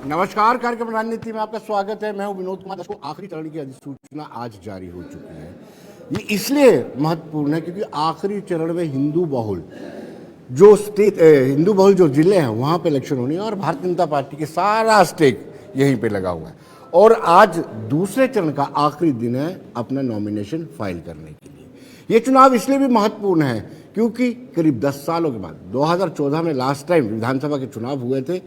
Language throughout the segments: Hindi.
नमस्कार, कार्यक्रम रणनीति में आपका स्वागत है। मैं हूं विनोद कुमार। दोस्तों, आखिरी चरण की अधिसूचना आज जारी हो चुकी है। ये इसलिए महत्वपूर्ण है क्योंकि आखिरी चरण में हिंदू बहुल जो जिले हैं वहां पे इलेक्शन होनी है और भारतीय जनता पार्टी के सारा स्टेक यहीं पे लगा हुआ है। और आज दूसरे चरण का आखिरी दिन है अपना नॉमिनेशन फाइल करने के लिए। ये चुनाव इसलिए भी महत्वपूर्ण है क्योंकि करीब 10 सालों के बाद 2014 में लास्ट टाइम विधानसभा के चुनाव हुए थे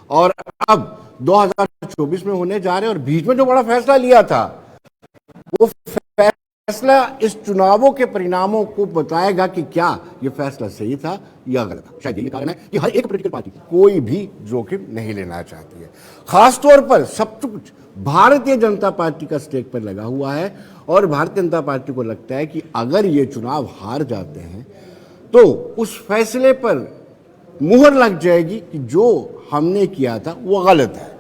और अब 2024 में होने जा रहे हैं। और बीच में जो बड़ा फैसला लिया था वो फैसला इस चुनावों के परिणामों को बताएगा कि क्या ये फैसला सही था या गलत था। शायद यही कारण है कि हर एक पॉलिटिकल पार्टी कोई भी जोखिम नहीं लेना चाहती है। खासतौर पर सब कुछ भारतीय जनता पार्टी का स्टेक पर लगा हुआ है और भारतीय जनता पार्टी को लगता है कि अगर ये चुनाव हार जाते हैं तो उस फैसले पर मुहर लग जाएगी कि जो हमने किया था वो गलत है।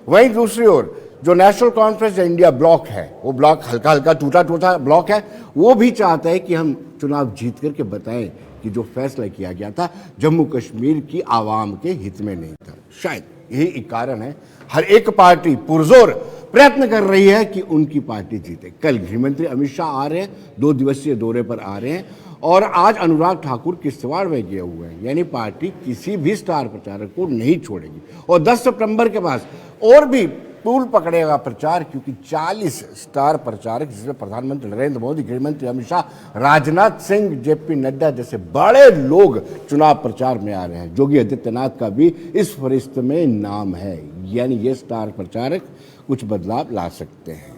वहीं दूसरी ओर जो नेशनल कॉन्फ्रेंस इंडिया ब्लॉक है, वो ब्लॉक हल्का हल्का टूटा ब्लॉक है, वो भी चाहता है कि हम चुनाव जीत करके बताएं कि जो फैसला किया गया था जम्मू कश्मीर की आवाम के हित में नहीं था। शायद यही एक कारण है हर एक पार्टी पुरजोर प्रयत्न कर रही है कि उनकी पार्टी जीते। कल गृहमंत्री अमित शाह आ रहे हैं, 2 दिवसीय दौरे पर आ रहे हैं और आज अनुराग ठाकुर किश्तवाड़ में गए हुए हैं। यानी पार्टी किसी भी स्टार प्रचारक को नहीं छोड़ेगी और 10 सितंबर के बाद और भी तूल पकड़ेगा प्रचार, क्योंकि 40 स्टार प्रचारक जिसमें प्रधानमंत्री नरेंद्र मोदी, गृहमंत्री अमित शाह, राजनाथ सिंह, जेपी नड्डा जैसे बड़े लोग चुनाव प्रचार में आ रहे हैं। योगी आदित्यनाथ का भी इस फहरिस्त में नाम है। यानी ये स्टार प्रचारक कुछ बदलाव ला सकते हैं।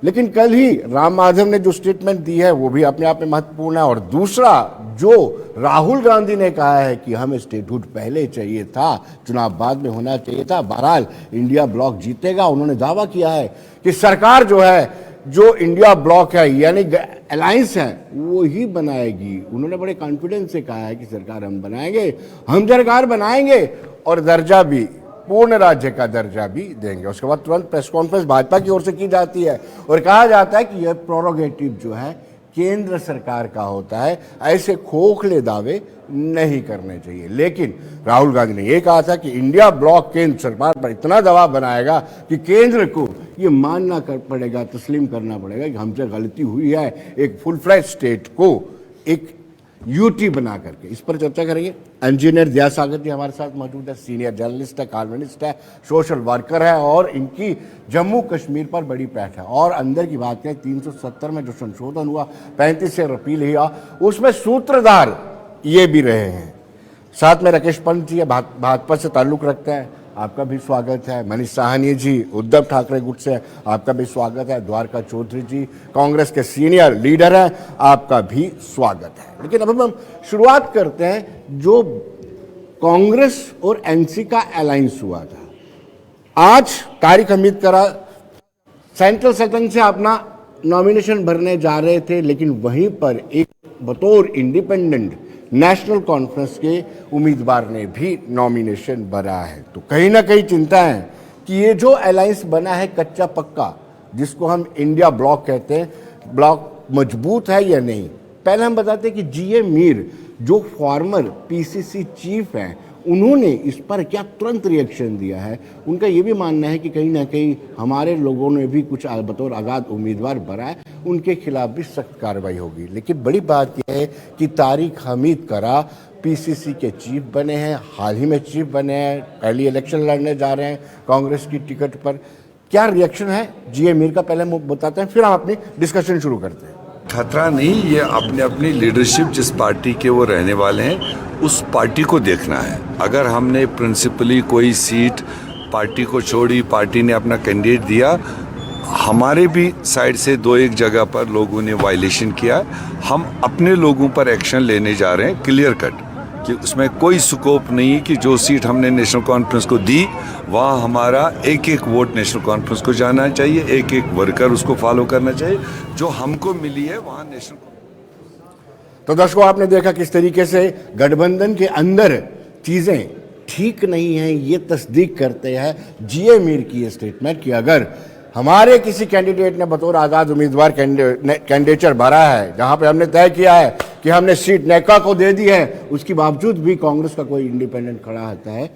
लेकिन कल ही राम माधव ने जो स्टेटमेंट दी है वो भी अपने आप में महत्वपूर्ण है। और दूसरा, जो राहुल गांधी ने कहा है कि हमें स्टेटहुड पहले चाहिए था, चुनाव बाद में होना चाहिए था, बहरहाल इंडिया ब्लॉक जीतेगा। उन्होंने दावा किया है कि सरकार जो है, जो इंडिया ब्लॉक है यानी अलायंस है, वो ही बनाएगी। उन्होंने बड़े कॉन्फिडेंस से कहा है कि सरकार हम बनाएंगे, हम सरकार बनाएंगे और दर्जा भी, पूर्ण राज्य का दर्जा भी देंगे। उसके बाद तुरंत प्रेस कॉन्फ्रेंस भाजपा की ओर से की जाती है और कहा जाता है कि यह प्रोरोगेटिव जो है केंद्र सरकार का होता है, ऐसे खोखले दावे नहीं करने चाहिए। लेकिन राहुल गांधी ने यह कहा था कि इंडिया ब्लॉक केंद्र सरकार पर इतना दबाव बनाएगा कि केंद्र को यह मानना पड़ेगा, तस्लीम करना पड़ेगा कि हमसे गलती हुई है, एक फुल फ्लैश स्टेट को एक यूटी बना करके। इस पर चर्चा करेंगे। इंजीनियर दया सागर जी हमारे साथ मौजूद है, सीनियर जर्नलिस्ट है, कॉलमनिस्ट है, सोशल वर्कर है और इनकी जम्मू कश्मीर पर बड़ी पैठ है। और अंदर की बात करें, 370 में जो संशोधन हुआ, 35 से रिपील हुआ, उसमें सूत्रधार ये भी रहे हैं। साथ में राकेश पंत जी भाजपा से ताल्लुक रखते हैं, आपका भी स्वागत है। मनीष साहनी जी उद्धव ठाकरे गुट से, आपका भी स्वागत है। द्वारका चौधरी जी कांग्रेस के सीनियर लीडर हैं, आपका भी स्वागत है। लेकिन अब हम शुरुआत करते हैं जो कांग्रेस और एनसी का अलायंस हुआ था। आज तारीख हमीद करा सेंट्रल सदन से अपना नॉमिनेशन भरने जा रहे थे, लेकिन वहीं पर एक बतौर इंडिपेंडेंट नेशनल कॉन्फ्रेंस के उम्मीदवार ने भी नॉमिनेशन भरा है। तो कहीं ना कहीं चिंता है कि ये जो अलायंस बना है कच्चा पक्का, जिसको हम इंडिया ब्लॉक कहते हैं, ब्लॉक मजबूत है या नहीं। पहले हम बताते हैं कि जीए मीर जो फॉर्मर पीसीसी चीफ हैं, उन्होंने इस पर क्या तुरंत रिएक्शन दिया है। उनका ये भी मानना है कि कहीं ना कहीं हमारे लोगों ने भी कुछ बतौर आज़ाद उम्मीदवार भरा है, उनके खिलाफ भी सख्त कार्रवाई होगी। लेकिन बड़ी बात यह है कि तारिक हमीद करा पीसीसी के चीफ बने हैं, हाल ही में चीफ बने हैं, पहली इलेक्शन लड़ने जा रहे हैं कांग्रेस की टिकट पर। क्या रिएक्शन है जीए मीर का, पहले हम बताते हैं, फिर हम अपनी डिस्कशन शुरू करते हैं। खतरा नहीं, ये अपनी लीडरशिप जिस पार्टी के वो रहने वाले हैं उस पार्टी को देखना है। अगर हमने प्रिंसिपली कोई सीट पार्टी को छोड़ी, पार्टी ने अपना कैंडिडेट दिया, हमारे भी साइड से 2-1 जगह पर लोगों ने वायलेशन किया, हम अपने लोगों पर एक्शन लेने जा रहे हैं क्लियर कट, कि उसमें कोई स्कोप नहीं कि जो सीट हमने नेशनल कॉन्फ्रेंस को दी वहाँ हमारा एक वोट नेशनल कॉन्फ्रेंस को जाना चाहिए, एक वर्कर उसको फॉलो करना चाहिए। जो हमको मिली है वहाँ नेशनल। तो दर्शकों, आपने देखा किस तरीके से गठबंधन के अंदर चीजें ठीक नहीं है, ये तस्दीक करते हैं जीए मीर की ये स्टेटमेंट कि अगर हमारे किसी कैंडिडेट ने बतौर आज़ाद उम्मीदवार कैंडिडेचर भरा है, जहां पे हमने तय किया है कि हमने सीट नेका को दे दी है, उसके बावजूद भी कांग्रेस का कोई इंडिपेंडेंट खड़ा होता है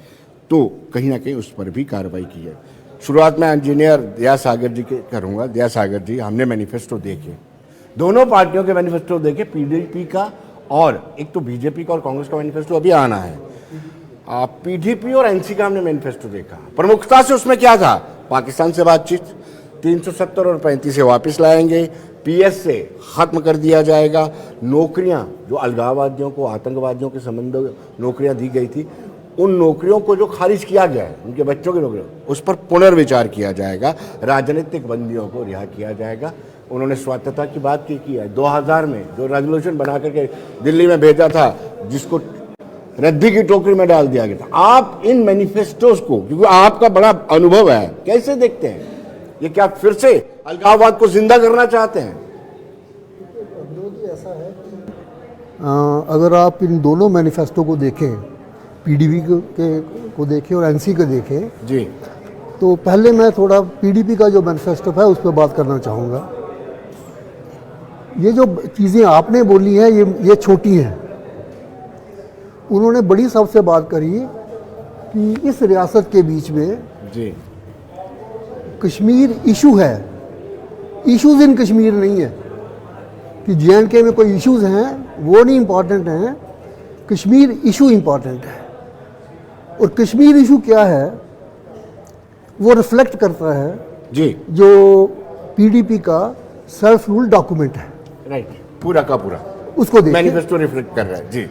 तो कहीं ना कहीं उस पर भी कार्रवाई की है। शुरुआत में इंजीनियर दया सागर जी के करूँगा। दया सागर जी, हमने मैनिफेस्टो देखे, दोनों पार्टियों के मैनिफेस्टो देखे, पीडीपी का और एक तो बीजेपी का और कांग्रेस का मैनिफेस्टो अभी आना है। पीडीपी और एनसी का हमने मैनिफेस्टो देखा, प्रमुखता से उसमें क्या था, पाकिस्तान से बातचीत, 370 और 35 से वापस लाएंगे, पीएस से खत्म कर दिया जाएगा, नौकरियां जो अलगाववादियों को, आतंकवादियों के संबंध नौकरियां दी गई थी, उन नौकरियों को जो खारिज किया गया है, उनके बच्चों की नौकरियों, उस पर पुनर्विचार किया जाएगा, राजनीतिक बंदियों को रिहा किया जाएगा। उन्होंने स्वायत्तता की बात की है, 2000 में जो रेजोल्यूशन बना करके दिल्ली में भेजा था, जिसको रद्दी की टोकरी में डाल दिया गया था। आप इन मैनिफेस्टोज को, क्योंकि आपका बड़ा अनुभव है, कैसे देखते हैं? ये क्या फिर से अलगाववाद को जिंदा करना चाहते हैं? ऐसा है कि अगर आप इन दोनों मैनिफेस्टो को देखें, पीडीपी को देखें और एनसी को देखें जी, तो पहले मैं थोड़ा पीडीपी का जो मैनिफेस्टो है उस पर बात करना चाहूँगा। ये जो चीज़ें आपने बोली हैं ये छोटी हैं। उन्होंने बड़ी सबसे बात करी कि इस रियासत के बीच में जी, कश्मीर इशू है, इश्यूज़ इन कश्मीर नहीं है कि जे&के में कोई इश्यूज़ हैं वो नहीं इम्पॉर्टेंट हैं, कश्मीर इशू इम्पॉर्टेंट है। और कश्मीर इशू क्या है वो रिफ्लेक्ट करता है जी, जो पीडीपी का सेल्फ रूल डॉक्यूमेंट है, राइट, पूरा का पूरा उसको देखिए, मैनिफेस्टो रिफ्लेक्ट कर रहा है जी।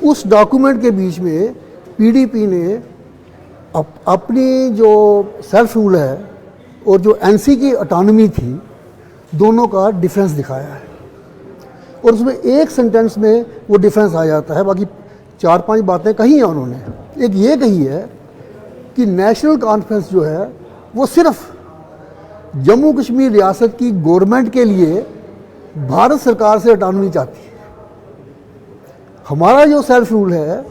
उस डॉक्यूमेंट के बीच में पीडीपी ने अपनी जो सेल्फ रूल है और जो एनसी की ऑटोनॉमी थी, दोनों का डिफरेंस दिखाया है। और उसमें एक सेंटेंस में वो डिफरेंस आ जाता है, बाकी 4-5 बातें कही हैं उन्होंने। एक ये कही है कि नेशनल कॉन्फ्रेंस जो है वो सिर्फ जम्मू कश्मीर रियासत की गवर्नमेंट के लिए भारत सरकार से ऑटोनॉमी चाहती है। हमारा जो सेल्फ रूल है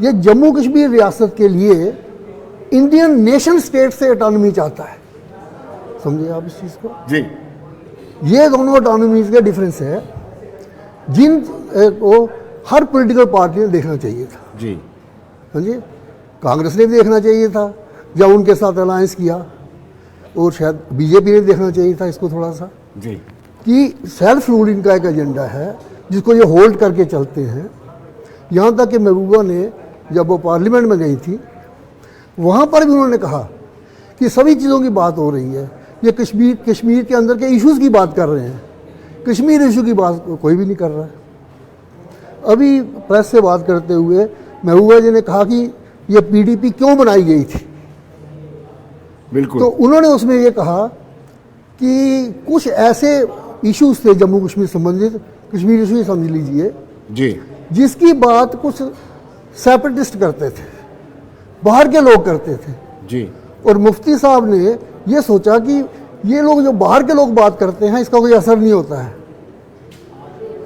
ये जम्मू कश्मीर रियासत के लिए इंडियन नेशन स्टेट से ऑटोनॉमी चाहता है। समझे आप इस चीज़ को? जी, ये दोनों ऑटोनॉमीज का डिफरेंस है जिन को हर पॉलिटिकल पार्टी ने देखना चाहिए था। जी, समझिए, कांग्रेस ने भी देखना चाहिए था जब उनके साथ अलायंस किया, और शायद बीजेपी ने देखना चाहिए था इसको थोड़ा सा, जी, कि सेल्फ रूलिंग का एक एजेंडा है जिसको ये होल्ड करके चलते हैं। यहाँ तक कि महबूबा ने जब वो पार्लियामेंट में गई थी वहाँ पर भी उन्होंने कहा कि सभी चीज़ों की बात हो रही है, ये कश्मीर के अंदर के इश्यूज़ की बात कर रहे हैं, कश्मीर इशू की बात कोई भी नहीं कर रहा है। अभी प्रेस से बात करते हुए महबूबा जी ने कहा कि ये पीडीपी क्यों बनाई गई थी, बिल्कुल। तो उन्होंने उसमें ये कहा कि कुछ ऐसे इश्यूज थे जम्मू कश्मीर संबंधित, कश्मीर इशू ही समझ लीजिए जी, जिसकी बात कुछ सेपरेटिस्ट करते थे, बाहर के लोग करते थे। जी, और मुफ्ती साहब ने ये सोचा कि ये लोग जो बाहर के लोग बात करते हैं इसका कोई असर नहीं होता है,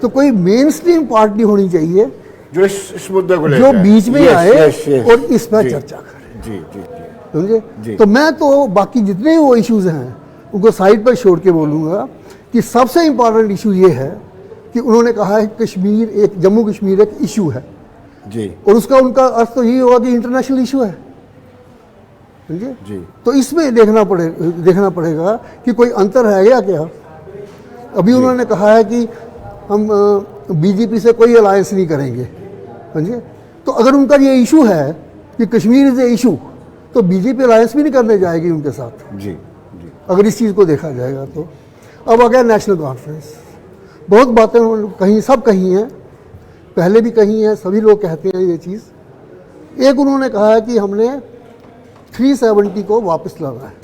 तो कोई मेन स्ट्रीम पार्टी होनी चाहिए जो इस मुद्दे को जो बीच में आए और इस पर जी, चर्चा करे। जी, जी, जी, समझे? जी। तो मैं तो बाकी जितने वो इश्यूज हैं उनको साइड पर छोड़ के बोलूँगा कि सबसे इम्पॉर्टेंट इशू ये है कि उन्होंने कहा है कश्मीर एक, जम्मू कश्मीर एक इशू है जी, और उसका उनका अर्थ तो यही होगा कि इंटरनेशनल इशू है। समझे? जी, तो इसमें देखना पड़ेगा कि कोई अंतर है या क्या। अभी उन्होंने कहा है कि हम बीजेपी से कोई अलायंस नहीं करेंगे। समझे? तो अगर उनका ये इशू है कि कश्मीर इज ए इशू, तो बीजेपी अलायंस भी नहीं करने जाएगी उनके साथ, जी, जी, अगर इस चीज़ को देखा जाएगा तो। अब आ गया नेशनल कॉन्फ्रेंस, बहुत बातें उन्होंने कही, सब कही हैं, पहले भी कही हैं, सभी लोग कहते हैं ये चीज़। एक उन्होंने कहा है कि हमने 370 को वापस लाना है।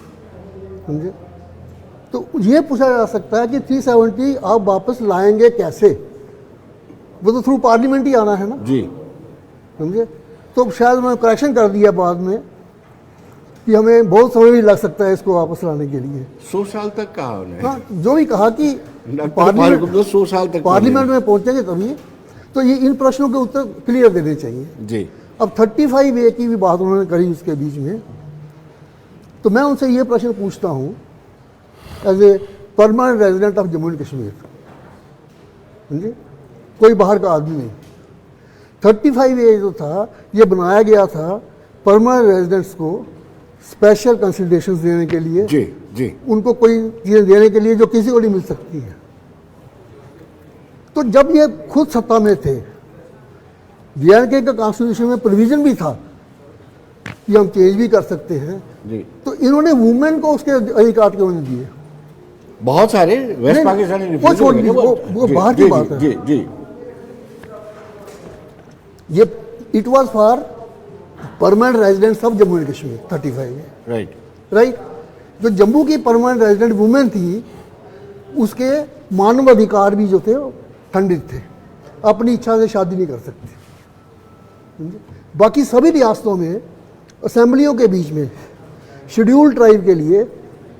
समझे? तो ये पूछा जा सकता है कि 370 आप वापस लाएंगे कैसे? वो तो थ्रू पार्लियामेंट ही आना है ना। जी, समझे? तो शायद उन्होंने करेक्शन कर दिया बाद में कि हमें बहुत समय भी लग सकता है इसको वापस लाने के लिए। 100 साल तक कहा उन्होंने। हाँ, जो भी कहा कि पार्लियामेंट 100 साल तक पार्लियामेंट में पहुंचेंगे तभी। तो ये इन प्रश्नों के उत्तर क्लियर देने चाहिए। जी, अब 35A की भी बात उन्होंने करी उसके बीच में, तो मैं उनसे ये प्रश्न पूछता हूँ as a permanent resident of Jammu and Kashmir, समझे, कोई बाहर का आदमी नहीं। 35A जो था ये बनाया गया था परमानेंट रेजिडेंट्स को स्पेशल कंसिडरेशंस देने के लिए, जी जी, उनको कोई चीज़ें देने के लिए जो किसी को नहीं मिल सकती है। तो जब ये खुद सत्ता में थे, जे का कॉन्स्टिट्यूशन में प्रोविजन भी था कि हम चेंज भी कर सकते हैं, जी, तो इन्होंने वुमेन को उसके अधिकार क्यों नहीं दिए? बहुत सारे वेस्ट नहीं, पाकिस्तानी वो रिफ्यूजी छोड़ हो गए, दीजिए, वो जी, बाहर की जी, बात है। जी जी, ये it was for permanent residents of Jammu and Kashmir 35 में, राइट, राइट। जो जम्मू की परमानेंट रेजिडेंट वुमेन थी, उसके मानव अधिकार भी जो थे वो खंडित थे, अपनी इच्छा से शादी नहीं कर सकती। समझे? बाकी सभी रियासतों में असेंबलियों के बीच में शेड्यूल्ड ट्राइब के लिए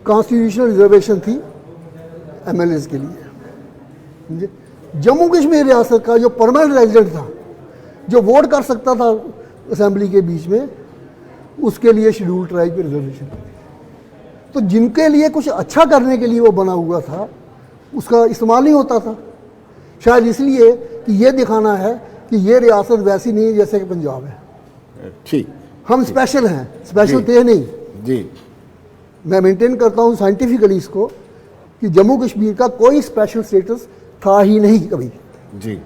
कॉन्स्टिट्यूशनल रिजर्वेशन थी एमएलएस के लिए। समझे? जम्मू कश्मीर रियासत का जो परमानेंट रेजिडेंट था, जो वोट कर सकता था असेंबली के बीच में, उसके लिए शेड्यूल्ड ट्राइब की रिजर्वेशन थी। तो जिनके लिए कुछ अच्छा करने के लिए वो बना हुआ था, उसका इस्तेमाल नहीं होता था, शायद इसलिए कि ये दिखाना है कि ये रियासत वैसी नहीं है जैसे कि पंजाब है, ठीक, हम स्पेशल हैं, स्पेशल जी। थे नहीं। जी, मैं मेंटेन करता हूँ साइंटिफिकली इसको कि जम्मू कश्मीर का कोई स्पेशल स्टेटस था ही नहीं कभी, जी,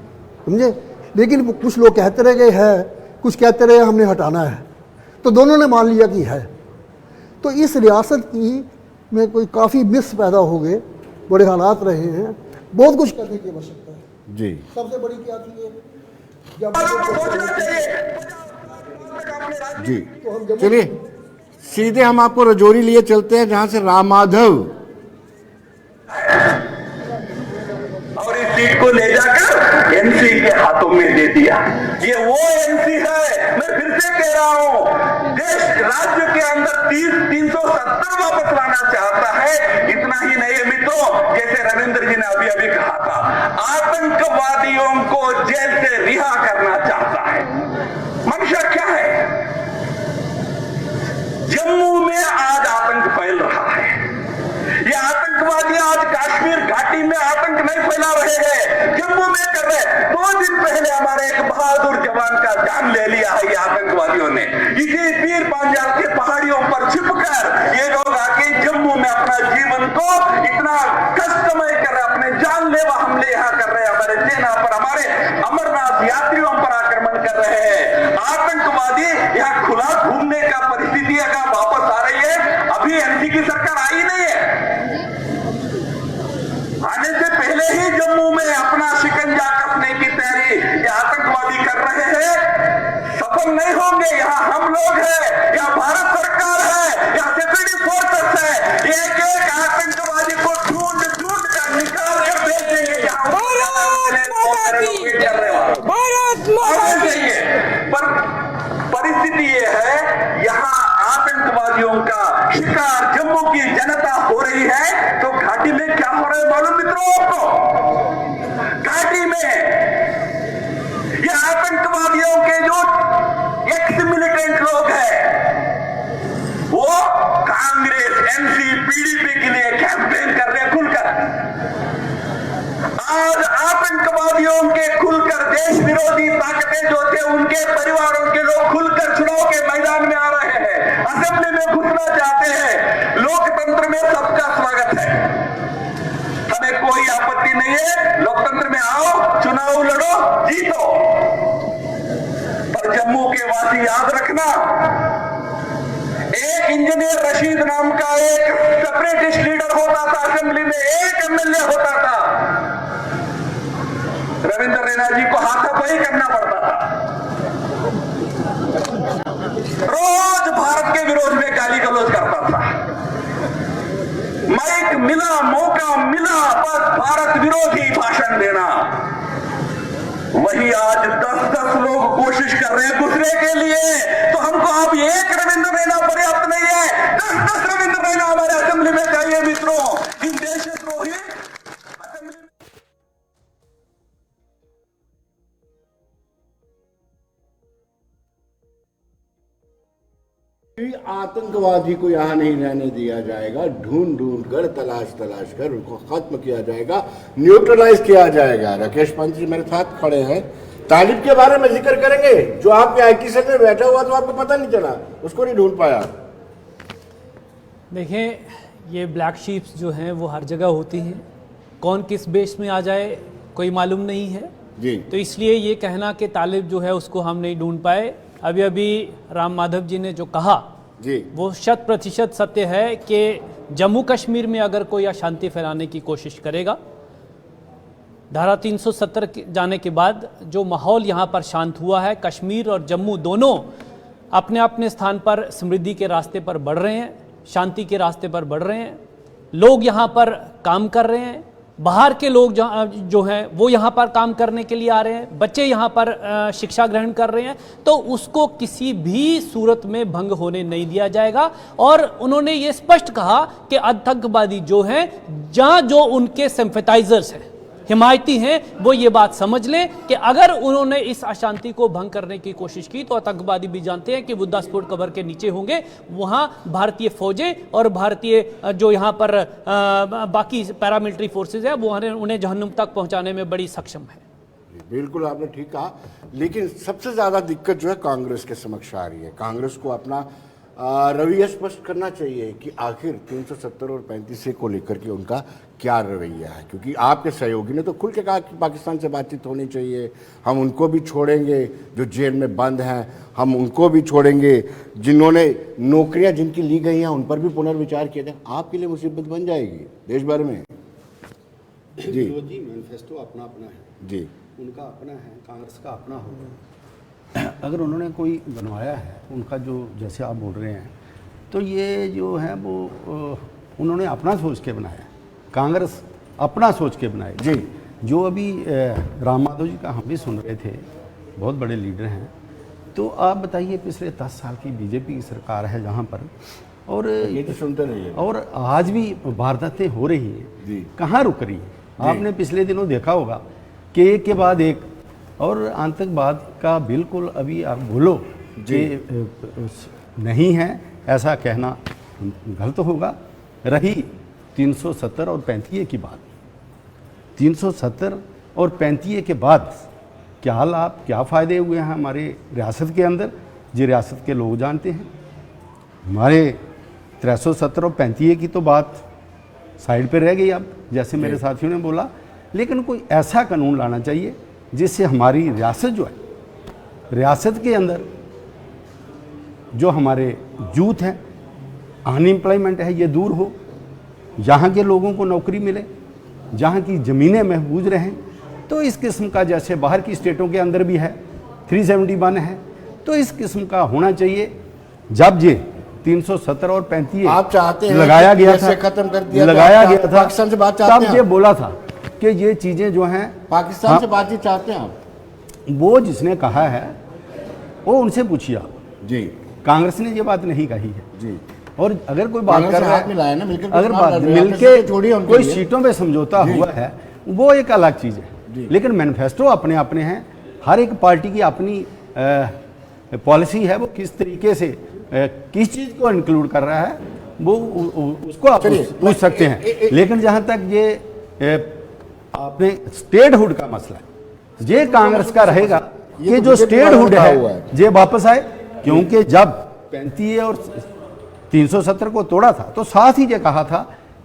समझे। लेकिन कुछ लोग कहते रह गए है, कुछ कहते रहे हमने हटाना है, तो दोनों ने मान लिया कि है। तो इस रियासत की में कोई काफ़ी मिस पैदा हो गए, बड़े हालात रहे हैं, बहुत कुछ करने की आवश्यकता है। जी, सबसे बड़ी क्या थी ये, जब जी, चलिए सीधे हम आपको रजौरी लिए चलते हैं, जहां से राम माधव और इस सीट को ले जाकर एनसी के हाथों में दे दिया। ये वो एनसी है, मैं फिर से कह रहा हूं, देश राज्य के अंदर 370 वापस लाना चाहता है। इतना ही नहीं मित्रों, जैसे रविंद्र जी ने अभी अभी कहा था, आतंकवादियों को जेल से रिहा करना चाहता है। मंशा क्या है? जम्मू में आज आतंक फैल रहा है। ये आतंकवादी आज कश्मीर घाटी में आतंक नहीं फैला रहे हैं, जम्मू में कर रहे। 2 दिन पहले हमारे एक बहादुर जवान का जान ले लिया है ये आतंकवादियों ने। इसी पीर पांजाल के पहाड़ियों पर छिपकर ये लोग आके जम्मू में अपना जीवन को इतना कष्टमय कर रहे, अपने जानलेवा हमले यहाँ कर रहे हैं, हमारे सेना पर, हमारे अमरनाथ यात्रियों पर आक्रमण कर रहे हैं। आतंकवादी यहाँ खुला घूमने का परिस्थिति अगर वापस आ रही है, अभी एनसी की सरकार आई नहीं है, आने से पहले ही जम्मू में अपना शिकंजा कसने की तैयारी ये आतंकवादी कर रहे हैं। सफल नहीं होंगे। यहाँ हम लोग हैं, यहाँ भारत सरकार है, यहाँ सिक्योरिटी फोर्सेस है, एक एक आतंकवादी को ढूंढ ढूंढ कर निकाल कर भेजेंगे। पर परिस्थिति ये है, यहाँ आतंकवादियों का शिकार जम्मू की जनता हो रही है। तो घाटी में क्या हो रहा है मालूम मित्रों आपको? घाटी में ये आतंकवादियों के जो एक्स मिलिटेंट लोग हैं, वो कांग्रेस, एनसी, पीडीपी के लिए कैंपेन कर रहे हैं खुलकर। आज आतंकवादियों के खुलकर देश विरोधी ताकतें जो थे, उनके परिवारों के लोग खुलकर चुनाव के मैदान में आ रहे हैं, असेंबली में घुसना चाहते हैं। लोकतंत्र में सबका स्वागत है, हमें कोई आपत्ति नहीं है। लोकतंत्र में आओ, चुनाव लड़ो, जीतो। पर जम्मू के वासी याद रखना, एक इंजीनियर रशीद नाम का एक सेपरेटिस्ट लीडर होता था, असेंबली में एक एमएलए होता था। रविंद्र रैना जी को हाथापाई करना पड़ता था, रोज भारत के विरोध में गाली गलौज करता था। माइक मिला, मौका मिला, बस भारत विरोधी भाषण देना। वही आज 10-10 लोग कोशिश कर रहे हैं घुसने के लिए। तो हमको अब एक रविंद्र रैना पर्याप्त नहीं है, 10-10 रविंद्र रैना हमारे असेंबली में चाहिए मित्रों। इन देशद्रोही असेंबली आतंकवादी को यहाँ नहीं रहने दिया जाएगा, ढूंढ ढूंढ कर, तलाश तलाश कर उनको खत्म किया जाएगा, न्यूट्रलाइज किया जाएगा। राकेश पंत जी मेरे साथ खड़े हैं, तालिब के बारे में जिक्र करेंगे, जो आपके आईटी सेल में बैठा हुआ तो आपको पता नहीं चला, उसको नहीं ढूंढ पाया। देखें, ये ब्लैक शीप्स जो हैं वो हर जगह होती हैं, कौन किस बेस में आ जाए कोई मालूम नहीं है जी। तो इसलिए ये कहना कि तालिब जो है उसको हम नहीं ढूंढ पाए, अभी अभी राम माधव जी ने जो कहा जी, वो 100% सत्य है कि जम्मू कश्मीर में अगर कोई अशांति फैलाने की कोशिश करेगा, धारा 370 जाने के बाद जो माहौल यहाँ पर शांत हुआ है, कश्मीर और जम्मू दोनों अपने अपने स्थान पर समृद्धि के रास्ते पर बढ़ रहे हैं, शांति के रास्ते पर बढ़ रहे हैं, लोग यहाँ पर काम कर रहे हैं, बाहर के लोग जो हैं वो यहाँ पर काम करने के लिए आ रहे हैं, बच्चे यहाँ पर शिक्षा ग्रहण कर रहे हैं, तो उसको किसी भी सूरत में भंग होने नहीं दिया जाएगा। और उन्होंने ये स्पष्ट कहा कि आतंकवादी जो हैं, जहाँ जो उनके सिंपैथाइजर्स हैं, हिमायती हैं, वो ये बात समझ लें कि अगर उन्होंने इस अशांति को भंग करने की कोशिश की तो आतंकवादी भी जानते हैं कि बुद्धा स्फोट कबर के नीचे होंगे, वहाँ भारतीय फौजें और भारतीय जो यहाँ पर बाकी पैरामिलिट्री फोर्सेज है वो उन्हें जहन्नुम तक पहुँचाने में बड़ी सक्षम है। बिल्कुल आपने ठीक कहा, लेकिन सबसे ज़्यादा दिक्कत जो है कांग्रेस के समक्ष आ रही है। कांग्रेस को अपना रवैया स्पष्ट करना चाहिए कि आखिर 370 और 35 को लेकर के उनका क्या रवैया है, क्योंकि आपके सहयोगी ने तो खुल के कहा कि पाकिस्तान से बातचीत होनी चाहिए, हम उनको भी छोड़ेंगे जो जेल में बंद हैं, हम उनको भी छोड़ेंगे, जिन्होंने नौकरियां जिनकी ली गई हैं उन पर भी पुनर्विचार किया जाए। आपके लिए मुसीबत बन जाएगी देश भर में। जी मैनिफेस्टो अपना अपना है जी, उनका अपना है, कांग्रेस का अपना होगा। अगर उन्होंने कोई बनवाया है उनका, जो जैसे आप बोल रहे हैं, तो ये जो है वो उन्होंने अपना सोच के बनाया, कांग्रेस अपना सोच के बनाए जी। जो अभी राम माधव जी का हम भी सुन रहे थे, बहुत बड़े लीडर हैं, तो आप बताइए पिछले 10 साल की बीजेपी की सरकार है जहाँ पर, और ये तो सुनते रहिए, और आज भी वारदातें हो रही हैं, जी। कहाँ रुक रही है। आपने पिछले दिनों देखा होगा कि एक के बाद एक, और आतंकवाद का बिल्कुल अभी आप बोलो कि नहीं है, ऐसा कहना गलत होगा। रही 370 और 35 की बात, 370 और 35 के बाद क्या लाभ, क्या फ़ायदे हुए हैं हमारे रियासत के अंदर, जो रियासत के लोग जानते हैं। हमारे 370 और 35 की तो बात साइड पे रह गई अब, जैसे मेरे साथियों ने बोला, लेकिन कोई ऐसा कानून लाना चाहिए जिससे हमारी रियासत जो है, रियासत के अंदर जो हमारे यूथ हैं, अनएम्प्लॉयमेंट है, ये दूर हो, यहाँ के लोगों को नौकरी मिले, जहाँ की ज़मीनें महफूज रहें। तो इस किस्म का, जैसे बाहर की स्टेटों के अंदर भी है 371 है, तो इस किस्म का होना चाहिए। जब ये 370 और 35 आप चाहते हैं लगाया गया था, खत्म कर दिया, लगाया गया था, पाकिस्तान से बात चाहते हैं, तब ये बोला था कि ये चीज़ें जो हैं, पाकिस्तान से बातचीत चाहते हैं आप? वो जिसने कहा है वो उनसे पूछिए आप जी। कांग्रेस ने ये बात नहीं कही है जी। और अगर कोई बात कांग्रेस कर से रहा हाथ मिलाया ना, मिलकर अगर कुछ बात काम कर रहे हैं, मिलके आपने छोड़िए उनके कोई लिए। सीटों पे समझौता हुआ है, वो एक अलग चीज़ है। लेकिन मैनिफेस्टो अपने अपने हैं, हर एक पार्टी की अपनी पॉलिसी है, वो किस तरीके से किस चीज़ को इंक्लूड कर रहा है, वो उसको आप पूछ सकते हैं। लेकिन जहाँ तक ये आपने स्टेटहुड का मसला है, ये कांग्रेस का रहेगा कि जो स्टेटहुड है ये वापस आए, क्योंकि जब 35 और 370 को तोड़ा था तो साथ ही ये कहा था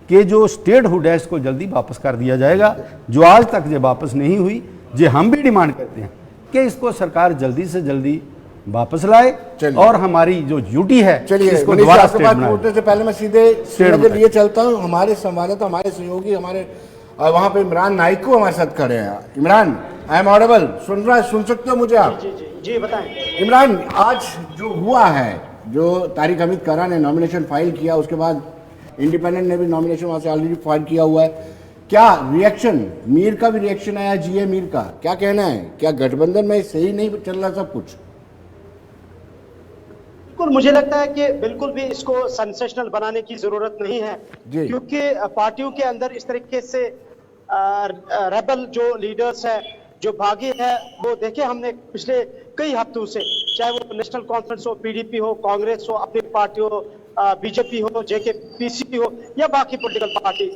कि जो स्टेटहुड है इसको जल्दी वापस कर दिया जाएगा, जो आज तक ये वापस नहीं हुई। ये हम भी डिमांड करते हैं कि इसको सरकार जल्दी से जल्दी वापस लाए और हमारी जो ड्यूटी है इसको दोबारा स्टेट बनाए। पूछने से पहले मैं सीधे श्रीनगर लिए चलता हूँ। हमारे संवाददाता, हमारे सहयोगी, हमारे वहाँ पे इमरान नाइकू हमारे साथ खड़े हैं। इमरान, आई एम ऑडिबल, सुन सकते हो मुझे आप? जी बताएं। इमरान, आज जो हुआ है, जो तारिक हमीद करा ने नॉमिनेशन फाइल किया, उसके बाद इंडिपेंडेंट ने भी नॉमिनेशन वहाँ से ऑलरेडी फाइल किया हुआ है, क्या रिएक्शन, मीर का भी रिएक्शन आया, जीए मीर का क्या कहना है? क्या गठबंधन में सही नहीं चल रहा सब कुछ? बिल्कुल, मुझे लगता है कि बिल्कुल भी इसको सेंसेशनल बनाने की जरूरत नहीं है, क्योंकि पार्टियों के अंदर इस तरीके से रेबल जो लीडर्स है, जो भागी है, वो देखे हमने पिछले कई हफ्तों से, चाहे वो नेशनल कॉन्फ्रेंस हो, पीडीपी हो, कांग्रेस हो, अपनी पार्टी हो, बीजेपी हो, जेकेपीसी हो या बाकी पॉलिटिकल पार्टी,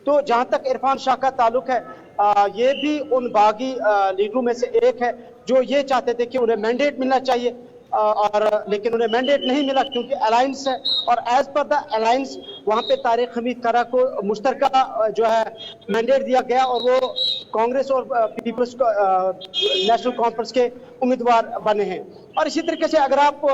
तो जहां तक इरफान शाह का ताल्लुक है, ये भी उन बागी लीडरों में से एक है जो ये चाहते थे कि उन्हें मैंडेट मिलना चाहिए, और लेकिन उन्हें मैंडेट नहीं मिला क्योंकि अलायंस है, और एज पर द अलायंस वहां पे तारिक हमीद करा को मुश्तरका जो है मैंडेट दिया गया, और वो कांग्रेस और पीपल्स नेशनल कॉन्फ्रेंस के उम्मीदवार बने हैं। और इसी तरीके से अगर आप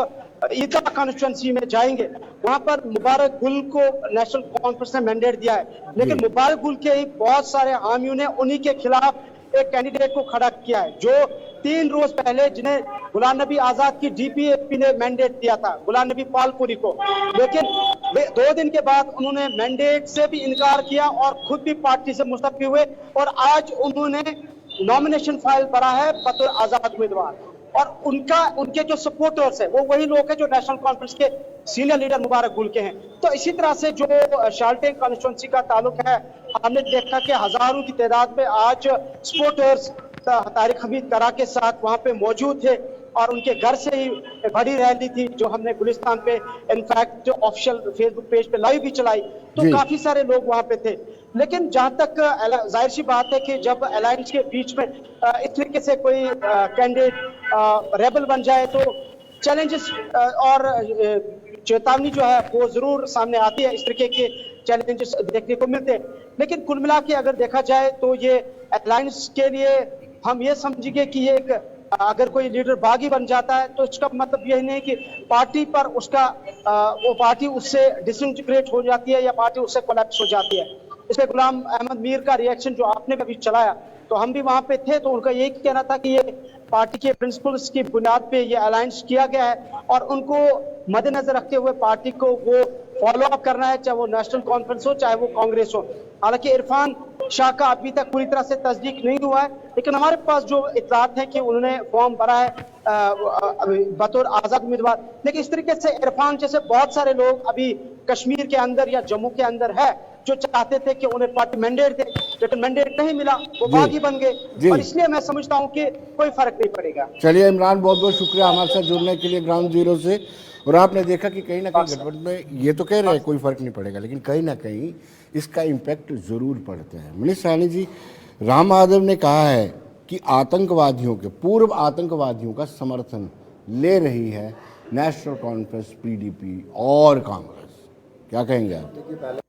ईदगाह कॉन्स्टिट्यूंसी में जाएंगे, वहां पर मुबारक गुल को नेशनल कॉन्फ्रेंस ने मैंडेट दिया है, लेकिन मुबारक गुल के ही बहुत सारे हामियों ने उन्हीं के खिलाफ एक कैंडिडेट को खड़ा किया है, जो 3 रोज पहले जिन्हें गुलाम नबी आजाद की डीपीएपी ने मैंडेट दिया था, गुलाम नबी पालपुरी को, लेकिन 2 दिन के बाद उन्होंने मैंडेट से भी इनकार किया और खुद भी पार्टी से मुस्तफी हुए, और आज उन्होंने नॉमिनेशन फाइल भरा है बतौर आजाद उम्मीदवार, और उनके जो सपोर्टर्स है वो वही लोग हैं जो नेशनल कॉन्फ्रेंस के सीनियर लीडर मुबारक गुल के हैं। तो इसी तरह से जो शाल्टेन कॉन्स्टिट्यूंसी का ताल्लुक है, हमने देखा कि हजारों की तादाद में आज सपोर्टर्स तारिक हमीद करा के साथ वहां पे मौजूद थे, और उनके घर से ही बड़ी रैली थी जो हमने गुलिस्तान पे इनफैक्ट ऑफिशियल फेसबुक पेज पे लाइव भी चलाई, तो काफी सारे लोग वहां पे थे। लेकिन जहां तक जाहिर सी बात है कि जब अलायंस के बीच में इस तरीके से कोई कैंडिडेट रेबल बन जाए तो चैलेंजेस और चेतावनी जो है वो जरूर सामने आती है, इस तरीके के चैलेंजेस देखने को मिलते हैं। लेकिन कुल मिला के अगर देखा जाए तो ये अलायंस के लिए हम ये समझिए कि ये एक अगर कोई लीडर बागी बन जाता है तो इसका मतलब यही नहीं कि पार्टी पर उसका वो पार्टी उससे डिसइंटीग्रेट हो जाती है या पार्टी उससे कोलैप्स हो जाती है। इसमें गुलाम अहमद मीर का रिएक्शन जो आपने कभी चलाया, तो हम भी वहां पे थे, तो उनका यही कहना था कि ये पार्टी के प्रिंसिपल्स की बुनियाद पे ये अलायंस किया गया है और उनको मद्देनजर रखते हुए पार्टी को वो फॉलो अप करना है, चाहे वो नेशनल कॉन्फ्रेंस हो चाहे वो कांग्रेस हो। हालांकि इरफान शाह का अभी तक पूरी तरह से तस्दीक नहीं हुआ है, लेकिन हमारे पास जो इत्तलात है कि उन्होंने फॉर्म भरा है बतौर आजाद उम्मीदवार। लेकिन इस तरीके से इरफान जैसे बहुत सारे लोग अभी कश्मीर के अंदर या जम्मू के अंदर है जो चाहते थे कि उन्हें पार्टी मैंडेट दे, लेकिन मैंडेट नहीं मिला, वो बागी बन गए, और इसलिए मैं समझता हूं कि कोई फर्क नहीं पड़ेगा। चलिए इमरान, बहुत बहुत शुक्रिया हमारे साथ जुड़ने के लिए ग्राउंड जीरो से। और आपने देखा कि कहीं ना कहीं गठबंधन में ये तो कह रहे हैं कोई फर्क नहीं पड़ेगा, लेकिन कहीं ना कहीं इसका इम्पैक्ट जरूर पड़ता है। मनीष सैनी जी, राम माधव ने कहा है कि आतंकवादियों के पूर्व आतंकवादियों का समर्थन ले रही है नेशनल कॉन्फ्रेंस, पीडीपी और कांग्रेस, क्या कहेंगे आप?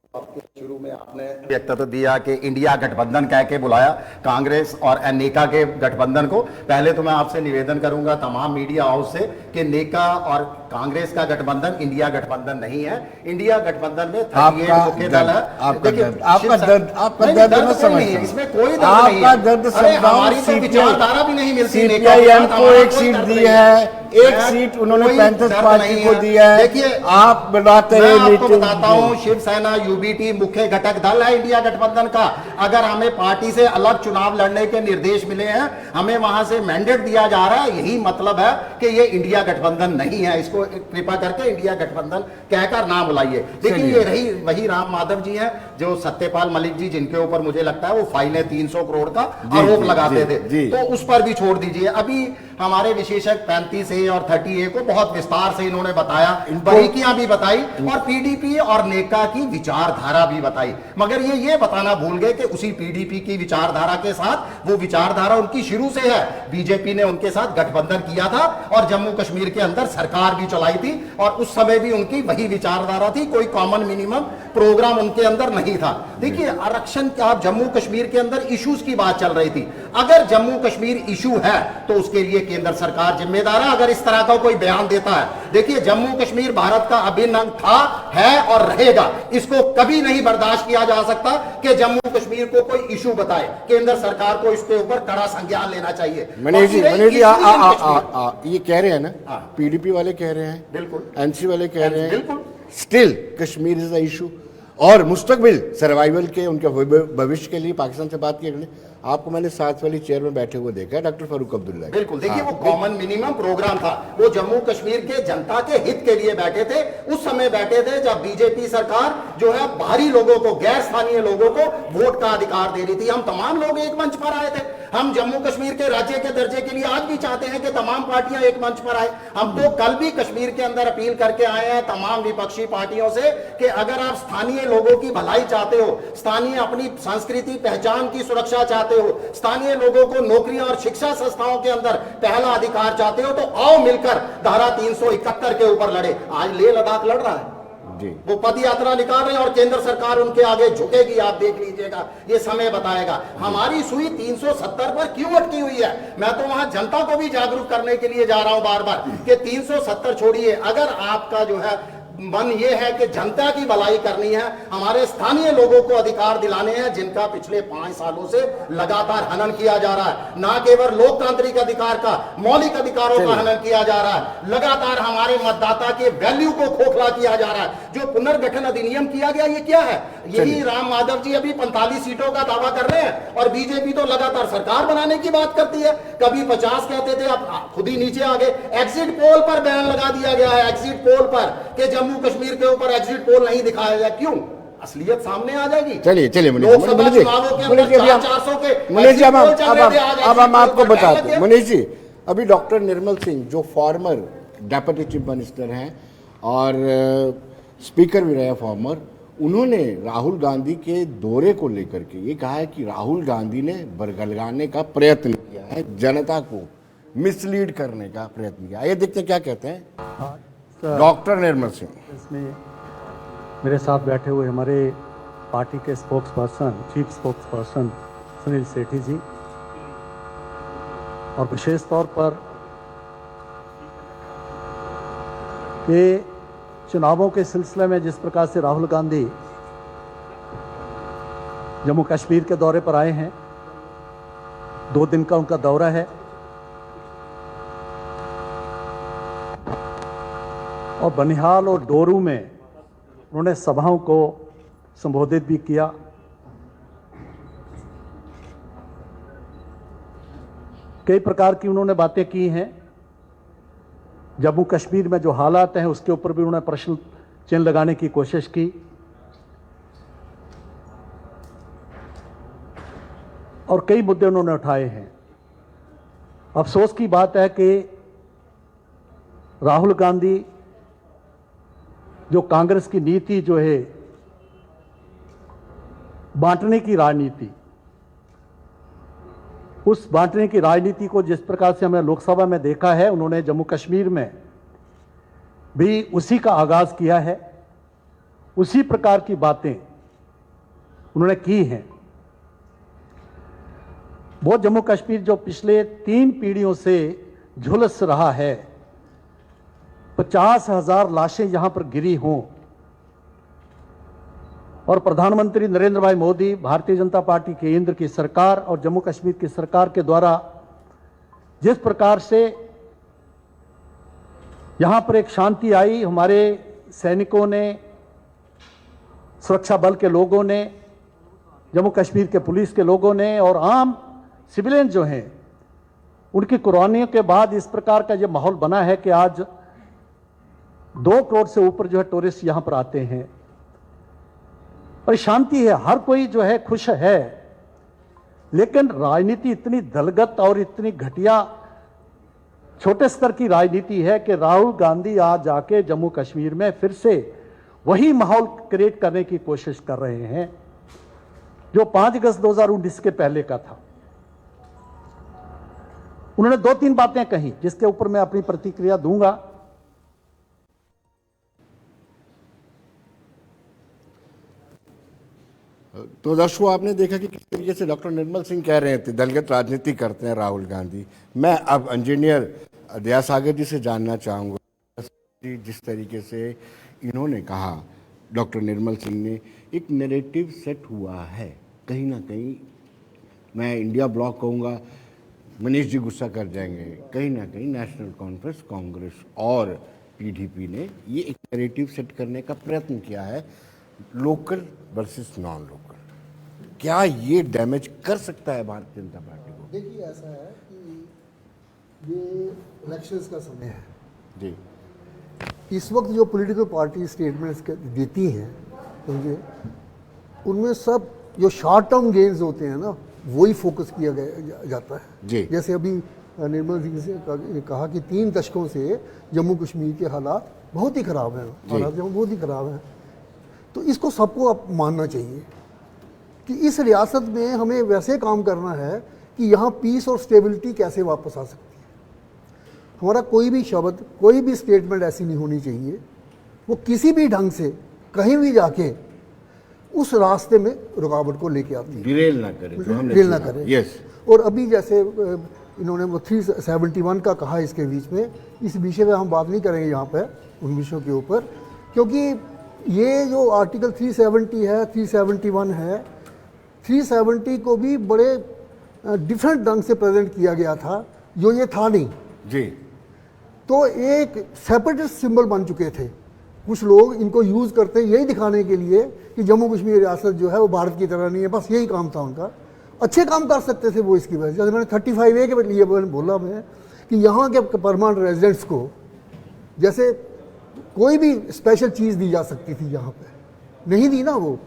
शुरू में आपने वक्तव्य दिया कि इंडिया गठबंधन कह के बुलाया कांग्रेस और नेका के गठबंधन को। पहले तो मैं आपसे निवेदन करूंगा तमाम मीडिया हाउस से कि नेका और कांग्रेस का गठबंधन इंडिया गठबंधन नहीं है। इंडिया गठबंधन में 38 मुख्य दल है। आपका दर्द न समझिए, इसमें कोई दर्द नहीं है। आपका दर्द हमारी तो विचारधारा भी नहीं मिलती। सीपीआईएम को एक सीट दी है, एक सीट उन्होंने पैंथर्स पार्टी को दिया है। देखिए, आप बताते मैं आपको बताता हूं, शिवसेना यूबीटी मुख्य घटक दल है इंडिया गठबंधन का। अगर हमें पार्टी से अलग चुनाव लड़ने के निर्देश मिले हैं, हमें वहां से मैंडेट दिया जा रहा है, यही मतलब है कि ये इंडिया गठबंधन नहीं है। इसको कृपा करके इंडिया गठबंधन कहकर ना बुलाइए। लेकिन ये रही वही राम माधव जी हैं जो सत्यपाल मलिक जी, जिनके ऊपर मुझे लगता है वो फाइलें 300 करोड़ का आरोप लगाते थे, तो उस पर भी छोड़ दीजिए। अभी हमारे विशेषज्ञ 35A और 30A को बहुत विस्तार से इन्होंने बताया, बारीकियां भी बताई और पीडीपी और नेका की विचारधारा भी बताई। मगर ये बताना भूल गए कि उसी पीडीपी की विचारधारा के साथ, वो विचारधारा उनकी शुरू से है, बीजेपी ने उनके साथ गठबंधन किया था और जम्मू कश्मीर के अंदर सरकार भी चलाई थी, और उस समय भी उनकी वही विचारधारा थी, कोई कॉमन मिनिमम प्रोग्राम उनके अंदर नहीं था। देखिए, आरक्षण का जम्मू कश्मीर के अंदर इश्यूज की बात चल रही थी। अगर जम्मू कश्मीर इशू है तो उसके लिए केंद्र सरकार जिम्मेदार है। अगर इस तरह का कोई बयान देता है, देखिए जम्मू कश्मीर भारत का अभिन्न अंग था, है और रहेगा। इसको कभी नहीं बर्दाश्त किया जा सकता कि जम्मू कश्मीर को कोई इशू बताए। केंद्र सरकार को इसके ऊपर कड़ा संज्ञान लेना चाहिए। मनीष जी, ये कह रहे हैं ना, पीडीपी वाले कह रहे हैं, बिल्कुल एनसी वाले कह रहे हैं, बिल्कुल still Kashmir is the issue, और मुस्तकबिल सर्वाइवल के, उनके भविष्य के लिए पाकिस्तान से बात किए। आपको मैंने साथ वाली चेयर में बैठे हुए देखा है, डॉक्टर फारूक अब्दुल्ला। बिल्कुल, देखिए वो कॉमन मिनिमम प्रोग्राम था, वो जम्मू कश्मीर के जनता के हित के लिए बैठे थे। उस समय बैठे थे जब बीजेपी सरकार जो है बाहरी लोगों को, गैर स्थानीय लोगों को वोट का अधिकार दे रही थी। हम तमाम लोग एक मंच पर आए थे। हम जम्मू कश्मीर के राज्य के दर्जे के लिए आज भी चाहते हैं कि तमाम पार्टियां एक मंच पर आए। हम तो कल भी कश्मीर के अंदर अपील करके आए हैं तमाम विपक्षी पार्टियों से कि अगर आप स्थानीय लोगों की भलाई चाहते हो, स्थानीय अपनी संस्कृति पहचान की सुरक्षा चाहते हो, स्थानीय लोगों को नौकरियां और शिक्षा संस्थाओं के अंदर पहला अधिकार चाहते हो, तो आओ मिलकर धारा 371 के ऊपर लड़े। आज लेह लद्दाख लड़ रहा है जी, वो पद यात्रा निकाल रहे हैं और केंद्र सरकार उनके आगे झुकेगी। आप देख लीजिएगा, ये समय बताएगा। हमारी सुई 370 पर क्यों अटकी हुई है। मैं तो वहां जनता को भी जागरूक करने के लिए जा रहा हूं बार बार कि 370 छोड़िए। अगर आपका जो है मन ये है कि जनता की भलाई करनी है, हमारे स्थानीय लोगों को अधिकार दिलाने हैं जिनका पिछले 5 सालों से लगातार हनन किया जा रहा है। ना केवल लोकतांत्रिक अधिकार का, मौलिक अधिकारों का हनन किया जा रहा है, लगातार हमारे मतदाता के वैल्यू को खोखला किया जा रहा है। जो पुनर्गठन अधिनियम किया गया, ये क्या है? यही राम माधव जी अभी 45 सीटों का दावा कर रहे हैं और बीजेपी तो लगातार सरकार बनाने की बात करती है। कभी 50 कहते थे, अब खुद ही नीचे आ गए। एग्जिट पोल पर बैन लगा दिया गया है, एग्जिट पोल पर, कि जम्मू कश्मीर के ऊपर एग्जिट पोल नहीं दिखाया जाए। क्यों? असलियत सामने आ जाएगी। चलिए चलिए लोकसभा चुनावों के अंदर 400 के मनीष जी, अब हम आपको पोल बताते चल रहे हैं। थे। मनीष जी, अभी डॉक्टर निर्मल सिंह जो फॉर्मर डेप्यूटी चीफ मिनिस्टर हैं और स्पीकर भी रहे फॉर्मर, उन्होंने राहुल गांधी के दौरे को लेकर के ये कहा है कि राहुल गांधी ने बरगलाने का प्रयत्न किया है, जनता को मिसलीड करने का प्रयत्न किया। ये देखते हैं क्या कहते हैं डॉक्टर निर्मल सिंह। इसमें मेरे साथ बैठे हुए हमारे पार्टी के spokesperson, chief spokesperson Sunil Sethi ji, और विशेष तौर पर कि चुनावों के सिलसिले में जिस प्रकार से राहुल गांधी जम्मू कश्मीर के दौरे पर आए हैं, 2 दिन का उनका दौरा है, और बनिहाल और डोरू में उन्होंने सभाओं को संबोधित भी किया। कई प्रकार की उन्होंने बातें की हैं। जम्मू कश्मीर में जो हालात हैं उसके ऊपर भी उन्होंने प्रश्न चिन्ह लगाने की कोशिश की, और कई मुद्दे उन्होंने उठाए हैं। अफसोस की बात है कि राहुल गांधी जो कांग्रेस की नीति जो है बांटने की राजनीति, उस बांटने की राजनीति को जिस प्रकार से हमने लोकसभा में देखा है, उन्होंने जम्मू कश्मीर में भी उसी का आगाज किया है। उसी प्रकार की बातें उन्होंने की हैं। वो जम्मू कश्मीर जो पिछले 3 पीढ़ियों से झुलस रहा है, 50,000 लाशें यहां पर गिरी हों, और प्रधानमंत्री नरेंद्र भाई मोदी, भारतीय जनता पार्टी केंद्र की सरकार और जम्मू कश्मीर की सरकार के द्वारा जिस प्रकार से यहां पर एक शांति आई, हमारे सैनिकों ने, सुरक्षा बल के लोगों ने, जम्मू कश्मीर के पुलिस के लोगों ने और आम सिविलियन जो हैं, उनकी कुर्बानियों के बाद इस प्रकार का जो माहौल बना है कि आज 2 करोड़ से ऊपर जो है टूरिस्ट यहां पर आते हैं और शांति है, हर कोई जो है खुश है। लेकिन राजनीति इतनी दलगत और इतनी घटिया छोटे स्तर की राजनीति है कि राहुल गांधी आज जाके जम्मू कश्मीर में फिर से वही माहौल क्रिएट करने की कोशिश कर रहे हैं जो 5 अगस्त 2019 के पहले का था। उन्होंने 2-3 बातें कही जिसके ऊपर मैं अपनी प्रतिक्रिया दूंगा। तो दर्शकों, आपने देखा कि किस तरीके से डॉक्टर निर्मल सिंह कह रहे थे दलगत राजनीति करते हैं राहुल गांधी। मैं अब इंजीनियर दया सागर जी से जानना चाहूँगा, जिस तरीके से इन्होंने कहा, डॉक्टर निर्मल सिंह ने, एक नैरेटिव सेट हुआ है कहीं ना कहीं, मैं इंडिया ब्लॉक कहूँगा, मनीष जी गुस्सा कर जाएंगे, कहीं ना कहीं नेशनल कॉन्फ्रेंस, कांग्रेस और पीडीपी ने ये एक नैरेटिव सेट करने का प्रयत्न किया है, लोकल वर्सेस नॉन लोकल। क्या ये डैमेज कर सकता है भारतीय जनता पार्टी को? देखिए ऐसा है कि ये इलेक्शंस का समय है जी, इस वक्त जो पॉलिटिकल पार्टी स्टेटमेंट्स देती हैं समझे, उनमें सब जो शॉर्ट टर्म गेन्स होते हैं ना वही फोकस किया जाता है। जी। जैसे अभी निर्मल सिंह ने कहा कि 3 दशकों से जम्मू कश्मीर के हालात बहुत ही ख़राब हैं, हालात बहुत ही ख़राब हैं। तो इसको सबको अब मानना चाहिए कि इस रियासत में हमें वैसे काम करना है कि यहाँ पीस और स्टेबिलिटी कैसे वापस आ सकती है। हमारा कोई भी शब्द, कोई भी स्टेटमेंट ऐसी नहीं होनी चाहिए वो किसी भी ढंग से कहीं भी जाके उस रास्ते में रुकावट को लेके आती है, डिरेल ना करे, जो हमने डिरेल ना सुना। करे। यस, और अभी जैसे इन्होंने वो 371 का कहा इसके बीच में, इस विषय में हम बात नहीं करेंगे यहाँ पे उन विषयों के ऊपर, क्योंकि ये जो आर्टिकल 370 है, 371 है, 370 को भी बड़े डिफरेंट ढंग से प्रेजेंट किया गया था, जो ये था नहीं जी, तो एक सेपरेटिस्ट सिंबल बन चुके थे। कुछ लोग इनको यूज़ करते यही दिखाने के लिए कि जम्मू कश्मीर रियासत जो है वो भारत की तरह नहीं है, बस यही काम था उनका। अच्छे काम कर सकते थे वो इसकी वजह से। जैसे मैंने 35A के लिए बोला मैं कि यहाँ के परमानेंट रेजिडेंट्स को जैसे कोई भी स्पेशल चीज़ दी जा सकती थी, यहाँ पे नहीं दी ना। वो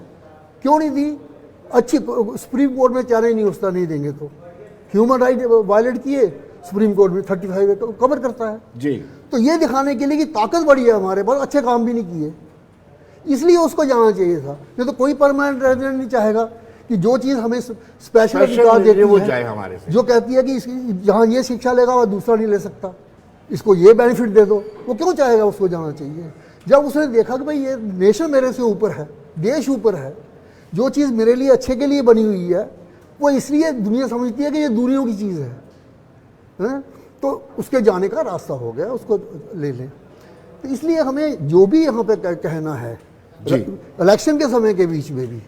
क्यों नहीं दी? अच्छी सुप्रीम कोर्ट में चैलेंज नहीं उसका नहीं देंगे तो ह्यूमन राइट वायलेट किए, सुप्रीम कोर्ट में 35A कवर करता है जी। तो ये दिखाने के लिए कि ताकत बड़ी है हमारे पास, अच्छे काम भी नहीं किए, इसलिए उसको जाना चाहिए था। नहीं तो कोई परमानेंट रेजिडेंट नहीं चाहेगा कि जो चीज़ हमें स्पेशल अधिकार देती वो है, जाए हमारे से। जो कहती है कि जहाँ ये शिक्षा लेगा वह दूसरा नहीं ले सकता, इसको ये बेनिफिट दे दो, वो क्यों चाहेगा? उसको जाना चाहिए। जब उसने देखा कि भाई ये नेशन मेरे से ऊपर है, देश ऊपर है, जो चीज़ मेरे लिए अच्छे के लिए बनी हुई है वो इसलिए दुनिया समझती है कि ये दूरियों की चीज़ है, तो उसके जाने का रास्ता हो गया, उसको ले लें। तो इसलिए हमें जो भी यहाँ पे कहना है इलेक्शन के समय के बीच में भी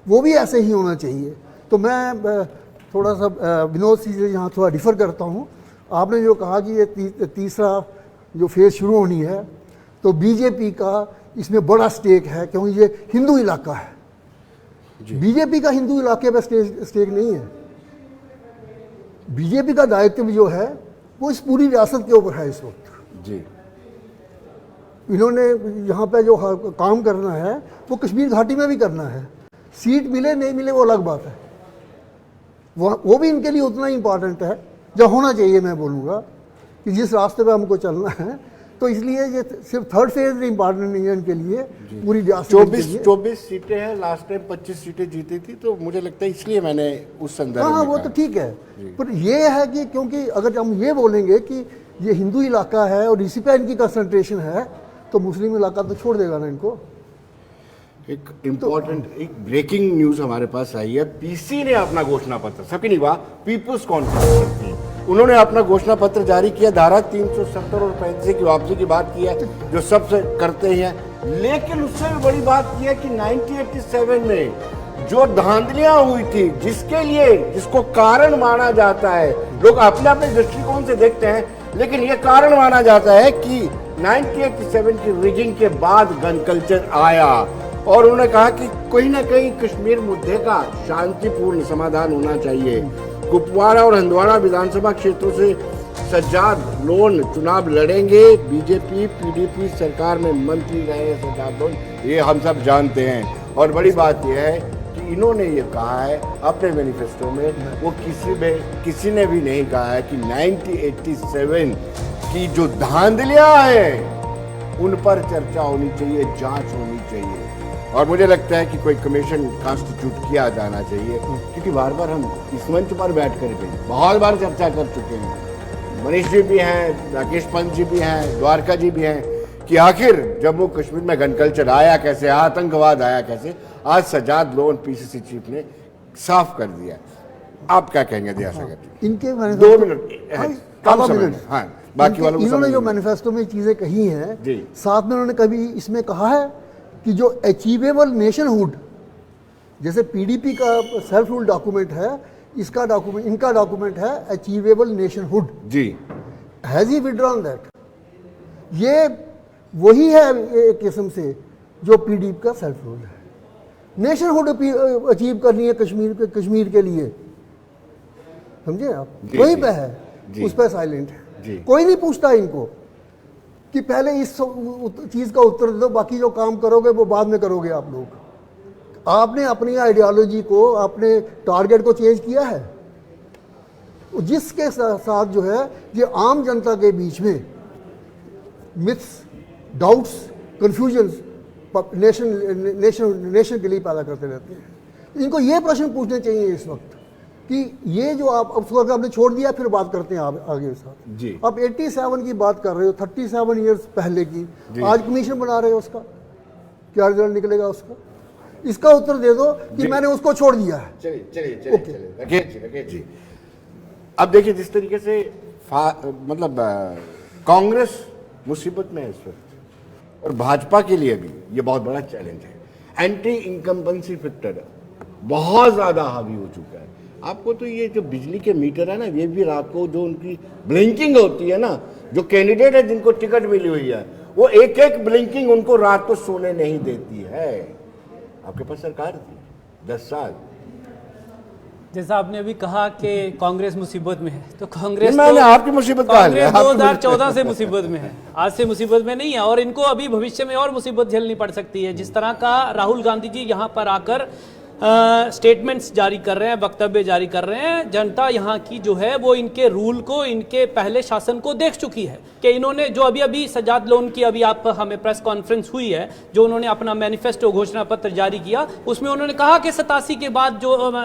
वो भी ऐसे ही होना चाहिए। तो मैं थोड़ा सा विनोद सिंह से यहाँ थोड़ा डिफ़र करता हूँ। आपने जो कहा कि ये तीसरा जो फेज़ शुरू होनी है, तो बीजेपी का इसमें बड़ा स्टेक है, क्योंकि ये हिंदू इलाका है। बीजेपी का हिंदू इलाके पर स्टेक नहीं है। बीजेपी का दायित्व जो है वो इस पूरी रियासत के ऊपर है इस वक्त जी। इन्होंने यहाँ पे जो काम करना है वो कश्मीर घाटी में भी करना है। सीट मिले नहीं मिले वो अलग बात है, वो भी इनके लिए उतना ही इम्पॉर्टेंट है जो होना चाहिए। मैं बोलूँगा कि जिस रास्ते पे हमको चलना है, तो इसलिए ये सिर्फ थर्ड फेज इम्पॉर्टेंट नहीं है इनके लिए, पूरी रियासत। 24 सीटें हैं, लास्ट टाइम 25 सीटें जीती थी, तो मुझे लगता है इसलिए मैंने उस संदर्भ में हाँ वो तो ठीक है, पर ये है कि क्योंकि अगर हम ये बोलेंगे कि ये हिंदू इलाका है और इसी पे इनकी कंसंट्रेशन है, तो मुस्लिम इलाका तो छोड़ देगा ना इनको। एक इम्पोर्टेंट एक ब्रेकिंग न्यूज हमारे पास आई है। पीसी ने अपना घोषणा पत्र, सबकी नहीं हुआ, पीपुल्स कॉन्फ्रेंस थी, उन्होंने अपना घोषणा पत्र जारी किया। धारा 370 और 35 की वापसी की बात की है, जो सबसे करते ही हैं। लेकिन उससे भी बड़ी बात की है कि 1987 में जो धांधलियां हुई थी, जिसके लिए जिसको कारण माना जाता है, लोग अपने अपने दृष्टिकोण से देखते हैं, लेकिन ये कारण माना जाता है कि 1987 की रिगिंग के बाद गन कल्चर आया, और उन्होंने कहा कि कहीं ना कहीं कश्मीर मुद्दे का शांतिपूर्ण समाधान होना चाहिए। कुपवाड़ा और हंदवाड़ा विधानसभा क्षेत्रों से सज्जाद लोन चुनाव लड़ेंगे। बीजेपी पीडीपी सरकार में मंत्री रहे सज्जाद लोन, ये हम सब जानते हैं। और बड़ी बात यह है कि इन्होंने ये कहा है अपने मैनिफेस्टो में, वो किसी ने भी नहीं कहा है कि 1987 की जो धांधलियां हैं उन पर चर्चा होनी चाहिए, जांच होनी चाहिए। और मुझे लगता है कि कोई कमीशन कॉन्स्टिट्यूट किया जाना चाहिए, क्योंकि बार बार हम इस मंच पर बैठ कर भी बहुत बार चर्चा कर चुके हैं। मनीष जी भी हैं, राकेश पंत जी भी हैं, द्वारका जी भी हैं, कि आखिर जम्मू कश्मीर में गन कल्चर आया कैसे, आतंकवाद आया कैसे। आज सज्जाद लोन पीसीसी चीफ ने साफ कर दिया। आप क्या कहेंगे दिया सागर जी? इनके 2 मिनट हाँ, बाकी वालों को इन्होंने जो मैनिफेस्टो में चीजें कही हैं, साथ में उन्होंने कभी इसमें कहा है कि जो अचीवेबल नेशनहुड, जैसे पीडीपी का सेल्फ रूल डॉक्यूमेंट है, इसका डॉक्यूमेंट, इनका डॉक्यूमेंट है अचीवेबल नेशनहुड जी, हैज ही विड्रॉन दैट? ये वही है एक किस्म से जो पीडीपी का सेल्फ रूल है। नेशनहुड अचीव करनी है कश्मीर के लिए, समझे आप, वहीं पे है, उस पर साइलेंट है। कोई नहीं पूछता इनको कि पहले इस चीज़ का उत्तर दो, बाकी जो काम करोगे वो बाद में करोगे आप लोग। आपने अपनी आइडियोलॉजी को, अपने टारगेट को चेंज किया है, जिसके साथ जो है ये आम जनता के बीच में मिथ्स, डाउट्स, कन्फ्यूजन्स नेशन के लिए पैदा करते रहते हैं। इनको ये प्रश्न पूछने चाहिए इस वक्त कि ये जो आप अब वक्त आपने छोड़ दिया, फिर बात करते हैं आगे साथ जी। आप 87 की बात कर रहे हो, 37 ईयर्स पहले की, आज कमीशन बना रहे हो, उसका क्या रिजल्ट निकलेगा उसका? इसका उत्तर दे दो कि मैंने उसको छोड़ दिया है। चलिए जी। अब देखिए जिस तरीके से मतलब कांग्रेस मुसीबत में है इस वक्त, और भाजपा के लिए भी ये बहुत बड़ा चैलेंज है। एंटी इनकम्बेंसी फैक्टर बहुत ज्यादा हावी हो चुका है। आपको तो ये जो बिजली के मीटर है ना, ये भी रात को जो उनकी ब्लिंकिंग होती है ना, जो कैंडिडेट है जिनको टिकट मिली हुई है, वो एक एक ब्लिंकिंग उनको रात को सोने नहीं देती है। आपके पास सरकार थी 10 साल। जैसा आपने अभी कहा कि कांग्रेस मुसीबत में है, तो कांग्रेस मैंने आपकी मुसीबत कहा है, कांग्रेस 2014 से मुसीबत में है, आज से मुसीबत में नहीं है, और इनको अभी भविष्य में और मुसीबत झेलनी पड़ सकती है। जिस तरह का राहुल गांधी जी यहाँ पर आकर स्टेटमेंट्स जारी कर रहे हैं, वक्तव्य जारी कर रहे हैं, जनता यहाँ की जो है वो इनके रूल को, इनके पहले शासन को देख चुकी है कि इन्होंने जो अभी सजाद लोन की अभी आप हमें प्रेस कॉन्फ्रेंस हुई है, जो उन्होंने अपना मैनिफेस्टो घोषणा पत्र जारी किया, उसमें उन्होंने कहा कि 87 के बाद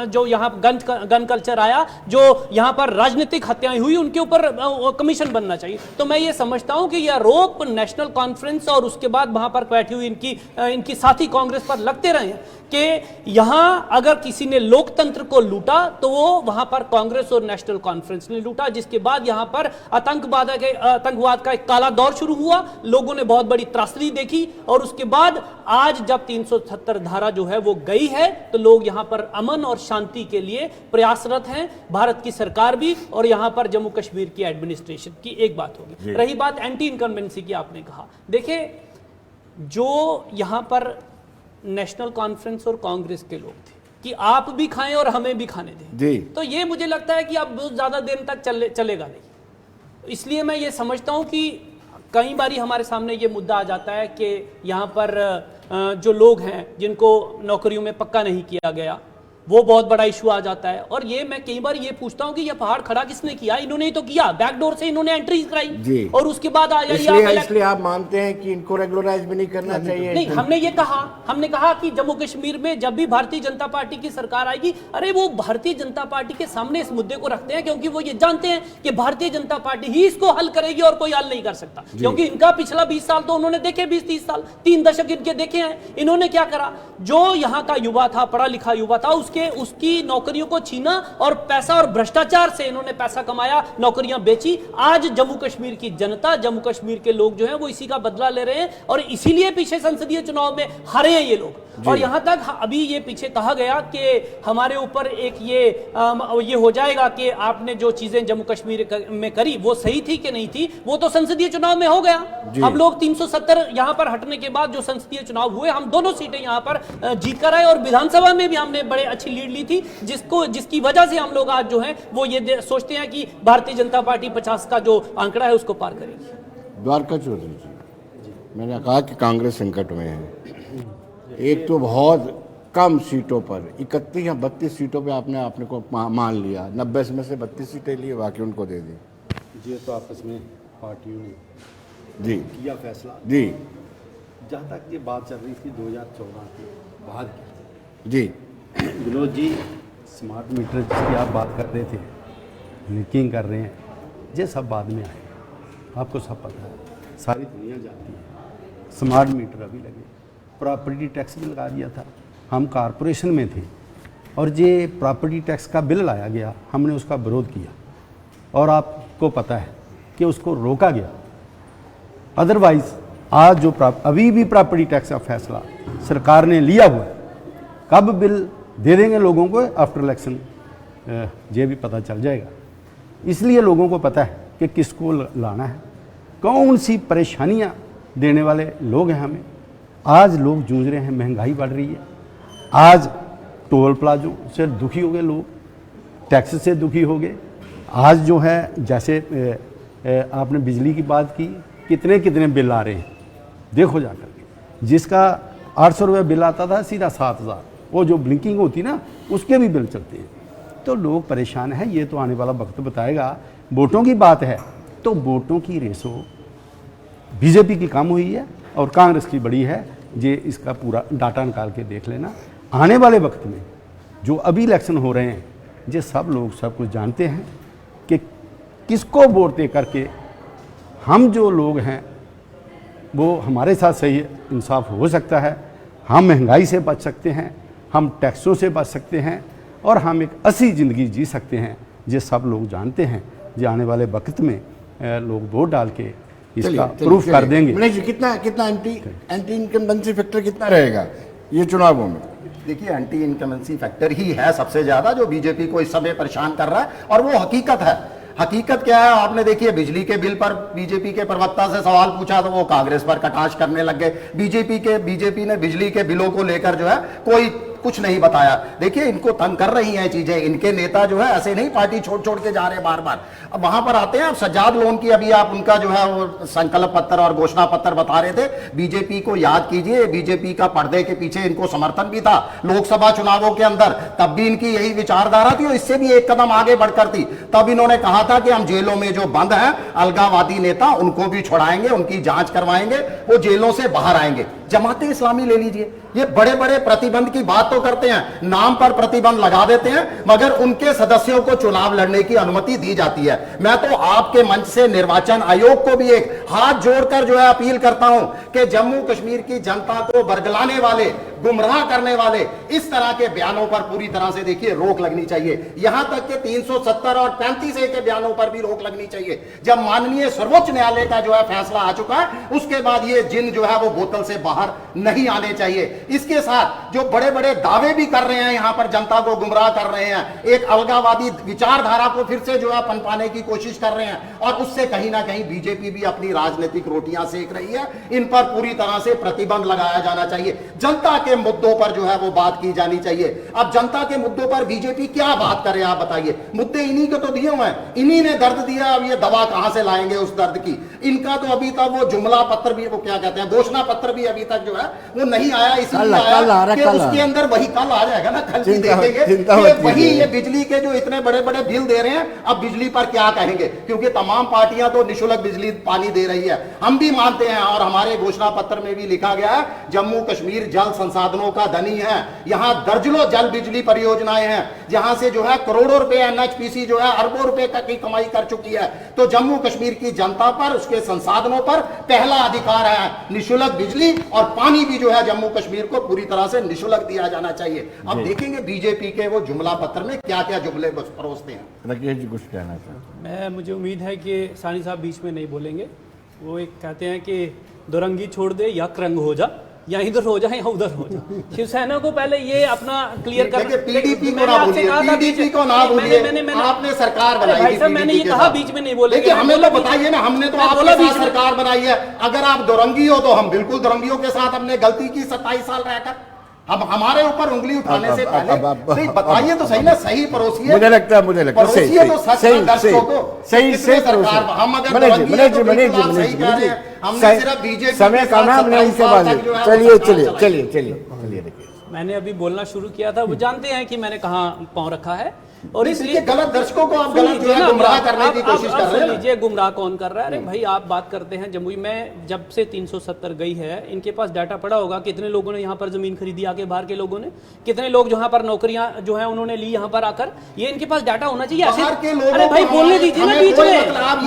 जो यहाँ गन कल्चर आया, जो यहाँ पर राजनीतिक हत्याएं हुई, उनके ऊपर कमीशन बनना चाहिए। तो मैं ये समझता हूँ कि यह आरोप नेशनल कॉन्फ्रेंस और उसके बाद वहां पर बैठी हुई इनकी साथी कांग्रेस पर लगते रहे हैं कि यहां अगर किसी ने लोकतंत्र को लूटा तो वो वहां पर कांग्रेस और नेशनल कॉन्फ्रेंस ने लूटा, जिसके बाद यहां पर आतंकवाद का एक काला दौर शुरू हुआ, लोगों ने बहुत बड़ी त्रासदी देखी, और उसके बाद आज जब 370 धारा जो है वो गई है, तो लोग यहां पर अमन और शांति के लिए प्रयासरत हैं, भारत की सरकार भी और यहां पर जम्मू कश्मीर की एडमिनिस्ट्रेशन की। एक बात होगी, रही बात एंटी इनकम्बेंसी की, आपने कहा, देखिए जो यहां पर नेशनल कॉन्फ्रेंस और कांग्रेस के लोग थे कि आप भी खाएं और हमें भी खाने दें, तो ये मुझे लगता है कि अब बहुत ज्यादा देर तक चलेगा नहीं। इसलिए मैं ये समझता हूं कि कई बारी हमारे सामने ये मुद्दा आ जाता है कि यहाँ पर जो लोग हैं जिनको नौकरियों में पक्का नहीं किया गया, वो बहुत बड़ा इशू आ जाता है। और ये मैं कई बार ये पूछता हूं कि ये पहाड़ खड़ा किसने किया? इन्होंने ही तो किया, बैकडोर से इन्होंने एंट्री कराई और उसके बाद आ जाइए। इसलिए आप मानते हैं कि इनको रेगुलराइज भी नहीं करना चाहिए? नहीं, हमने कहा कि जम्मू कश्मीर में जब भी भारतीय जनता पार्टी की सरकार आएगी, अरे वो भारतीय जनता पार्टी के सामने इस मुद्दे को रखते हैं, क्योंकि वो ये जानते हैं कि भारतीय जनता पार्टी ही इसको हल करेगी और कोई हल नहीं कर सकता। क्योंकि इनका पिछला 20 साल तो उन्होंने देखे, 20-30 साल, 3 दशक इनके देखे हैं। इन्होंने क्या करा? जो यहाँ का युवा था, पढ़ा लिखा युवा था, उसकी नौकरियों को छीना और पैसा और भ्रष्टाचार से इन्होंने पैसा कमाया, नौकरियां बेची। आज जम्मू कश्मीर की जनता, जम्मू कश्मीर के लोग जो हैं वो इसी का बदला ले रहे हैं, और इसीलिए पीछे संसदीय चुनाव में हारे हैं ये लोग। और यहां तक अभी ये पीछे कहा गया कि हमारे ऊपर एक ये हो जाएगा कि आपने जो चीजें जम्मू कश्मीर में करी वो सही थी कि नहीं थी, वो तो संसदीय चुनाव में हो गया। हम लोग 370 यहां पर हटने के बाद जो संसदीय चुनाव हुए, हम दोनों सीटें यहां पर जीत कर आए, और विधानसभा में भी हमने बड़े अच्छी लीड ली थी, जिसकी वजह से हम लोग आज जो है वो ये सोचते हैं कि भारतीय जनता पार्टी 50 का जो आंकड़ा है उसको पार करेगी। द्वारका चौधरी जी, मैंने कहा कि कांग्रेस संकट में है। एक तो बहुत कम सीटों पर 31 या 32 सीटों पे आपने अपने को मान लिया, 90 में से 32 सीटें लिए, बाकी उनको दे दी। ये तो आपस में पार्टियों ने जी किया फैसला जी। जहाँ तक ये बात चल रही थी 2014 के बाद जी, विनोद जी, स्मार्ट मीटर जिसकी आप बात कर रहे थे, लीकिंग कर रहे हैं, ये सब बाद में आए, आपको सब पता है, सारी दुनिया जानती है। स्मार्ट मीटर अभी लगे, प्रॉपर्टी टैक्स भी लगा दिया था, हम कारपोरेशन में थे और ये प्रॉपर्टी टैक्स का बिल लाया गया, हमने उसका विरोध किया और आपको पता है कि उसको रोका गया। अदरवाइज़ आज जो अभी भी प्रॉपर्टी टैक्स का फैसला सरकार ने लिया हुआ है, कब बिल दे देंगे लोगों को आफ्टर इलेक्शन, ये भी पता चल जाएगा। इसलिए लोगों को पता है कि किसको लाना है, कौन सी परेशानियां देने वाले लोग हैं हमें। आज लोग जूझ रहे हैं, महंगाई बढ़ रही है, आज टोल प्लाजो से दुखी हो गए लोग, टैक्स से दुखी हो गए। आज जो है जैसे आपने बिजली की बात की, कितने कितने बिल आ रहे हैं देखो जाकर के। जिसका 800 रुपये बिल आता था सीधा 7000, वो जो ब्लिंकिंग होती ना उसके भी बिल चलते हैं। तो लोग परेशान हैं, ये तो आने वाला वक्त बताएगा। वोटों की बात है तो वोटों की रेसो बीजेपी की कम हुई है और कांग्रेस की बड़ी है। ये इसका पूरा डाटा निकाल के देख लेना। आने वाले वक्त में जो अभी इलेक्शन हो रहे हैं, ये सब लोग सब कुछ जानते हैं कि किसको वोट दे करके हम जो लोग हैं वो हमारे साथ सही इंसाफ हो सकता है, हम महंगाई से बच सकते हैं, हम टैक्सों से बच सकते हैं और हम एक अच्छी ज़िंदगी जी सकते हैं। ये सब लोग जानते हैं। ये आने वाले वक्त में लोग वोट डाल के इसका प्रूफ कर देंगे। मनीष जी, कितना एंटी इनकम्बेंसी फैक्टर कितना रहेगा ये चुनावों में? देखिए, एंटी इनकमेंसी फैक्टर ही है सबसे ज्यादा जो बीजेपी को इस समय परेशान कर रहा है, और वो हकीकत है। हकीकत क्या है आपने देखिए, बिजली के बिल पर बीजेपी के प्रवक्ता से सवाल पूछा तो वो कांग्रेस पर कटाक्ष करने लग गए। बीजेपी ने बिजली के बिलों को लेकर जो है कोई कुछ नहीं बताया। देखिए, इनको तंग कर रही हैं चीजें। इनके नेता जो है ऐसे नहीं पार्टी छोड़ के जा रहे बार बार। अब वहां पर आते हैं, अब सज्जाद लोन की अभी आप उनका जो है वो संकल्प पत्र और घोषणा पत्र बता रहे थे। बीजेपी को याद कीजिए, बीजेपी का पर्दे के पीछे इनको समर्थन भी था लोकसभा चुनावों के अंदर, तब भी इनकी यही विचारधारा थी और इससे भी एक कदम आगे बढ़कर थी। तब इन्होंने कहा था कि हम जेलों में जो बंद हैं अलगाववादी नेता उनको भी छुड़ाएंगे, उनकी जांच करवाएंगे, वो जेलों से बाहर आएंगे। जमाते इस्लामी ले लीजिए, ये बड़े बड़े प्रतिबंध की बात तो करते हैं, नाम पर प्रतिबंध लगा देते हैं, मगर उनके सदस्यों को चुनाव लड़ने की अनुमति दी जाती है। मैं तो आपके मंच से निर्वाचन आयोग को भी एक हाथ जोड़कर जो है अपील करता हूं कि जम्मू कश्मीर की जनता को बरगलाने वाले, गुमराह करने वाले इस तरह के बयानों पर पूरी तरह से देखिए रोक लगनी चाहिए। यहां तक कि 370 और 35A के बयानों पर भी रोक लगनी चाहिए। जब माननीय सर्वोच्च न्यायालय का जो है फैसला आ चुका है, उसके बाद ये जिन जो है वो बोतल से बाहर नहीं आने चाहिए। इसके साथ जो बड़े बड़े दावे भी कर रहे हैं, यहां पर जनता को गुमराह कर रहे हैं, एक अलगाववादी विचारधारा को फिर से जो है पनपाने की कोशिश कर रहे हैं और उससे कहीं ना कहीं बीजेपी भी अपनी राजनीतिक रोटियां सेक रही है। इन पर पूरी तरह से प्रतिबंध लगाया जाना चाहिए। जनता के मुद्दों पर जो है वो बात की जानी चाहिए। अब जनता के मुद्दों पर बीजेपी क्या बात करे आप बताइए? मुद्दे इन्हीं को तो दिए हुए हैं, इन्हीं ने दर्द दिया। अब ये दवा कहां से लाएंगे उस दर्द की? इनका तो अभी तक वो जुमला पत्र भी, वो क्या कहते हैं, घोषणा पत्र भी अभी तक जो है वो नहीं आया। इसलिए आया कि उसके अंदर वही कल आ जाएगा ना, कल भी देखेंगे वही ये बिजली के जो इतने बड़े बड़े बिल दे रहे हैं, अब बिजली पर क्या कहेंगे? क्योंकि तमाम पार्टियां तो निःशुल्क बिजली पानी दे रही है, हम भी मानते हैं और हमारे घोषणा पत्र में भी लिखा गया है जम्मू कश्मीर जल संसाधनों का धनी है। यहां दर्जनों जल बिजली परियोजनाएं हैं जहां से जो है करोड़ों रुपए एनएचपीसी जो है अरबों रुपए की कमाई कर चुकी है। तो जम्मू कश्मीर की जनता पर, उसके संसाधनों पर पहला अधिकार है। निःशुल्क बिजली और पानी भी जो है जम्मू कश्मीर को पूरी तरह से निःशुल्क दिया जाना चाहिए। अब देखेंगे बीजेपी के वो जुमला पत्र में क्या क्या जुमले परोसते हैं। राकेश जी कुछ कहना चाहते हैं? मुझे उम्मीद है कि सानी साहब बीच में नहीं बोलेंगे। वो एक कहते हैं कि दुरंगी छोड़ दे या रंग हो जा, या इधर हो जा या उधर हो जा। शिवसेना को पहले ये अपना क्लियर कर, पीडीपी को ना भूलिए, पीडीपी को ना भूलिए। आपने सरकार बनाई थी, मैंने ये कहा बीच में नहीं बोले। हमें तो बताइए ना, हमने तो आपके साथ सरकार बनाई है। अगर आप दुरंगी हो तो हम बिल्कुल दुरंगियों के साथ हमने गलती की 27 साल रहकर। अब हमारे ऊपर उंगली उठाने से पहले बताइए तो सही ना, सही परोसिए। मुझे लगता है परोसिए तो सही सरकार। हम अगर हमने सिर्फ बीजेपी समय का नाम नहीं उनके बाद। चलिए मैंने अभी बोलना शुरू किया था, वो जानते हैं कि मैंने कहाँ पाँव रखा है और इसलिए गलत दर्शकों को आप गलत जो है गुमराह करने की कोशिश कर रहे हैं। लीजिए गुमराह कौन कर रहा है? अरे भाई आप बात करते हैं जमुई में जब से 370 गई है, इनके पास डाटा पड़ा होगा कितने लोगों ने यहाँ पर जमीन खरीदी आके, बाहर के लोगों ने, कितने लोग जहाँ पर नौकरियां जो है उन्होंने ली यहाँ पर आकर। ये इनके पास डाटा होना चाहिए। अरे भाई बोलने दीजिए ना बीच में।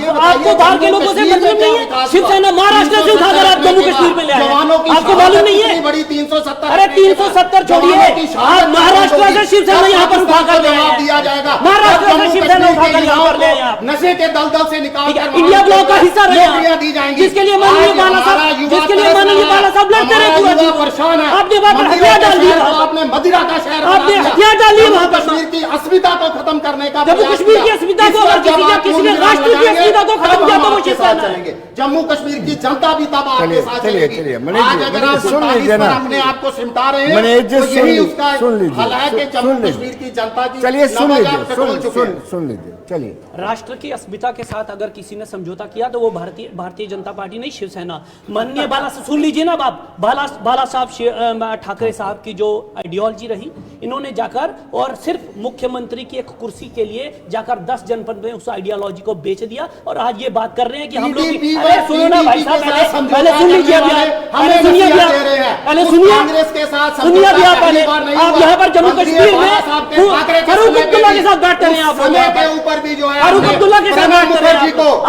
आपको बाहर के लोगों से मतलब नहीं है? शिवसेना महाराष्ट्र से उठाकर आप जम्मू कश्मीर में ले आए, आपको मालूम नहीं है? बड़ी 370, अरे 370 छोड़िए, आप महाराष्ट्र से शिवसेना यहाँ पर उठाकर ले जाएगा। नशे के दलदल से निकाल इंडिया ब्लॉक का हिस्सा दी जाएंगी, जिसके लिए माननीय बाला साहब, जिसके लिए माननीय बाला साहब लड़ते रहे पूरा जीवन। परेशान है, आपने वहाँ पर हथियार डाल दिया, आपने मदिरा का शहर आपने हथियार डाल दिया वहाँ पर। कश्मीर की अस्मिता को खत्म करने का जम्मू कश्मीर की अस्मिता को अगर किसी ने राष्ट्र की अस्मिता को खत्म किया तो वो शिवसेना है। जम्मू कश्मीर की जनता भी तब आपके साथ चलेगी। आज अगर आप सुन लीजिए ना, अपने आप को सिमटा रहे हैं मनीष जी, तो यही उसका सुन लीजिए, हल है कि जम्मू कश्मीर की जनता की चलिए सुन नवाजात लीजिए, कटोल चुके हैं। सुन लीजिए, चलिए। राष्ट्र की अस्मिता के साथ अगर किसी ने समझौता किया तो वो भारतीय जनता पार्टी नहीं, शिवसेना। माननीय बाला, सुन लीजिए ना बाप, बाला साहब ठाकरे साहब की जो आइडियोलॉजी रही, इन्होंने जाकर और सिर्फ मुख्यमंत्री की एक कुर्सी के लिए जाकर 10 जनपद में उस आइडियोलॉजी को बेच दिया और आज ये बात कर रहे हैं कि हम लोग। अरे सुनो ना भाई साहब, पहले सुन लीजिए, पहले सुनिए, पहले सुनिए, सुनिए अभी आप पहले। आप यहाँ पर जम्मू कश्मीर में फारूक अब्दुल्ला के साथ बैठते हैं, आप के ऊपर भी जो है फारूक अब्दुल्ला के साथ बैठते हैं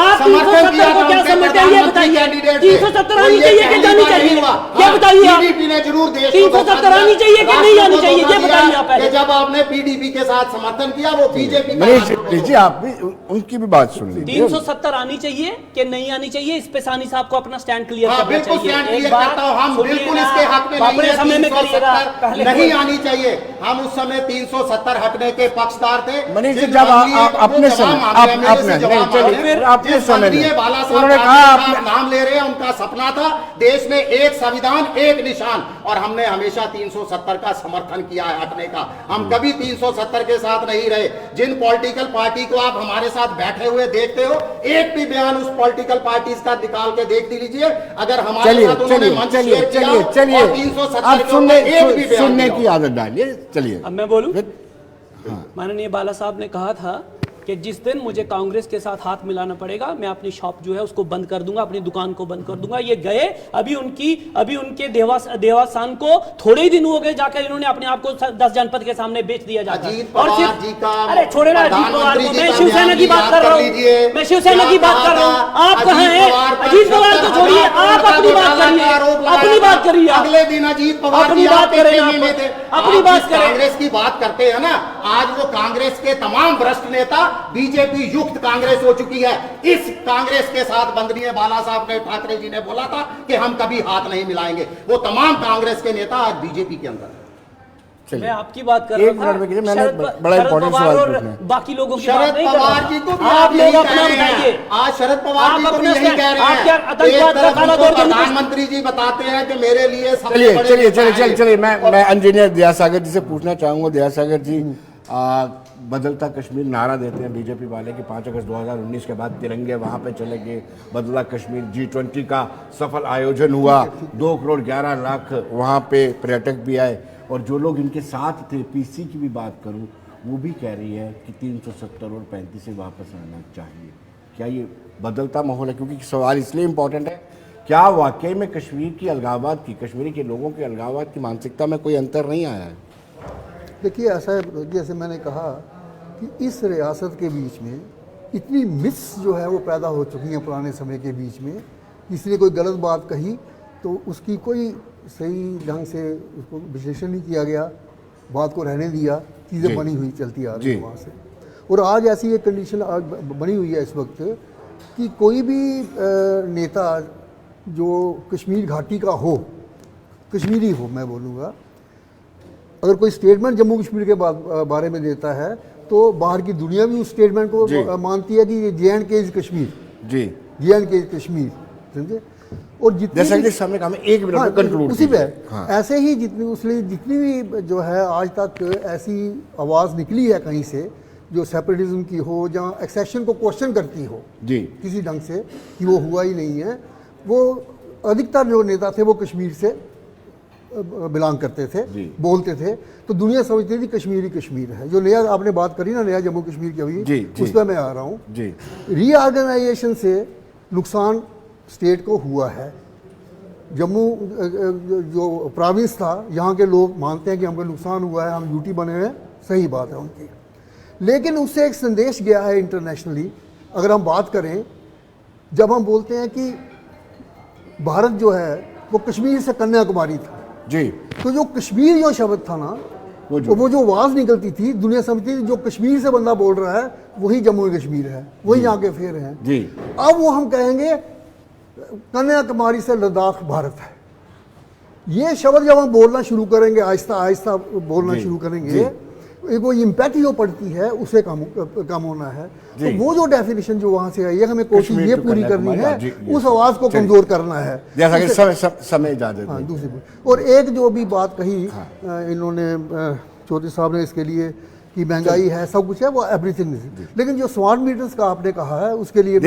आप 370 को क्या समझते हैं ये बताइए। 370 आनी चाहिए कि जानी चाहिए ये बताइए आप। ने जरूर देश 370 आनी चाहिए कि नहीं आनी चाहिए ये बताइए आप पहले। जब आपने पीडीपी के साथ समर्थन किया वो बीजेपी लीजिए, आप भी उनकी भी बात सुन लीजिए। 370 आनी चाहिए कि नहीं आनी चाहिए, इस पे सानी साहब को अपना स्टैंड क्लियर करना बिल्कुल चाहिए। स्टैंड क्लियर करता हूं, हम बिल्कुल इसके हक में नहीं है। समय में करिएगा, नहीं आनी चाहिए। हम उस समय 370 हटने के पक्षदार थे। मनीष जी, जब अपने समय उन्होंने कहा नाम ले रहे हैं, उनका सपना था देश में एक संविधान एक निशान, और हमने हमेशा 370 का समर्थन किया है हटने का। हम कभी 370 के साथ नहीं रहे। जिन पॉलिटिकल पार्टी को आप हमारे साथ बैठे हुए देखते हो, एक भी बयान उस पॉलिटिकल पार्टी का निकाल के देख लीजिए। अगर हमारे साथ उन्होंने मंच शेयर किया और 370 के ऊपर एक भी बयान सुनने की आदत डालिए। चलिए अब मैं बोलूं। माननीय बाला साहब ने कहा था कि जिस दिन मुझे कांग्रेस के साथ हाथ मिलाना पड़ेगा मैं अपनी शॉप जो है उसको बंद कर दूंगा, अपनी दुकान को बंद कर दूंगा। ये गए अभी उनके देवासान को थोड़े ही दिन हो गए, जाकर इन्होंने अपने आप को 10 जनपद के सामने बेच दिया जाता है। और अरे छोड़े ना अजीत पवार को, मैं शिवसेना की बात कर रहा हूँ, मैं शिवसेना की बात कर रहा हूँ। आप कहाँ हैं? अजीत पवार को छोड़िए, आप अपनी बात करिए, अपनी बात करिए। अगले दिन अजीत पवार अपनी बात करें, अपनी बात करें। कांग्रेस की बात करते हैं ना, आज वो कांग्रेस के तमाम भ्रष्ट नेता बीजेपी युक्त कांग्रेस हो चुकी है। इस कांग्रेस के साथ बंदनीय बाला साहब ने, ठाकरे जी ने बोला था कि हम कभी हाथ नहीं मिलाएंगे। वो तमाम कांग्रेस के नेता आज बीजेपी के अंदर। मैं आपकी बात कर रहा था, मैंने बड़ा इंपॉर्टेंट सवाल पूछना है। बाकी लोगों की शरद पवार जी को भी आप यही कह रहे हैं। आज शरद पवार जी को भी यही कह रहे हैं। प्रधानमंत्री जी बताते हैं कि मेरे लिए चलिए मैं इंजीनियर दया सागर जी से पूछना चाहूंगा। दया सागर जी, बदलता कश्मीर नारा देते हैं बीजेपी वाले कि 5 अगस्त 2019 के बाद तिरंगे वहाँ पे चले गए। बदला कश्मीर G20 का सफल आयोजन हुआ, 2 करोड़ 11 लाख वहाँ पे पर्यटक भी आए, और जो लोग इनके साथ थे, पीसी की भी बात करूँ, वो भी कह रही है कि 370 और 35 से वापस आना चाहिए। क्या ये बदलता माहौल है? क्योंकि सवाल इसलिए इम्पोर्टेंट है, क्या वाकई में कश्मीर की अलगाववाद की, कश्मीरी के लोगों के अलगाववाद की मानसिकता में कोई अंतर नहीं आया है? देखिए, ऐसा है, जैसे मैंने कहा कि इस रियासत के बीच में इतनी मिथ्स जो है वो पैदा हो चुकी हैं पुराने समय के बीच में। किसी ने कोई गलत बात कही तो उसकी कोई सही ढंग से उसको विश्लेषण नहीं किया गया, बात को रहने दिया, चीज़ें बनी हुई चलती आ रही है वहाँ से। और आज ऐसी एक कंडीशन आज बनी हुई है इस वक्त कि कोई भी नेता जो कश्मीर घाटी का हो, कश्मीरी हो मैं बोलूँगा, अगर कोई स्टेटमेंट जम्मू कश्मीर के बारे में देता है तो बाहर की दुनिया भी उस स्टेटमेंट को मानती है कि ये J&K is Kashmir, J&K is Kashmir, समझे। और जितनी समय का एक मिनट कंक्लूड उसी पे ऐसे ही जितनी भी जो है आज तक ऐसी आवाज़ निकली है कहीं से जो सेपरेटिज्म की हो, जहाँ एक्सेशन को क्वेश्चन करती हो किसी ढंग से कि वो हुआ ही नहीं है, वो अधिकतर जो नेता थे वो कश्मीर से बिलोंग करते थे, बोलते थे, तो दुनिया समझती थी कश्मीर ही कश्मीर है। जो नया आपने बात करी ना, नया जम्मू कश्मीर की अभी उस पर मैं आ रहा हूँ। रीऑर्गेनाइजेशन से नुकसान स्टेट को हुआ है। जम्मू जो प्रोविंस था, यहाँ के लोग मानते हैं कि हमको नुकसान हुआ है, हम ड्यूटी बने हुए हैं, सही बात है उनकी, लेकिन उससे एक संदेश गया है इंटरनेशनली। अगर हम बात करें, जब हम बोलते हैं कि भारत जो है वो कश्मीर से कन्याकुमारी था तो जो कश्मीर जो शब्द था ना, वो जो आवाज़ निकलती थी, दुनिया समझती थी जो कश्मीर से बंदा बोल रहा है वही जम्मू कश्मीर है, वही यहाँ के फेर हैं। अब वो हम कहेंगे कन्याकुमारी से लद्दाख भारत है। ये शब्द जब हम बोलना शुरू करेंगे, आहिस्ता आहिस्ता बोलना शुरू करेंगे, वो इम्पैक्ट जो पड़ती है उसे कम होना है। तो वो जो डेफिनेशन जो वहां से आई है, हमें कोशिश ये पूरी करनी है, उस आवाज को कमजोर करना है। जैसा कि समय इजाजत। हाँ, दूसरी और एक जो भी बात कही इन्होंने चौधरी साहब ने इसके लिए कि महंगाई है, सब कुछ है, वो एवरीथिंग। लेकिन जो स्मार्ट मीटर्स का आपने कहा है उसके लिए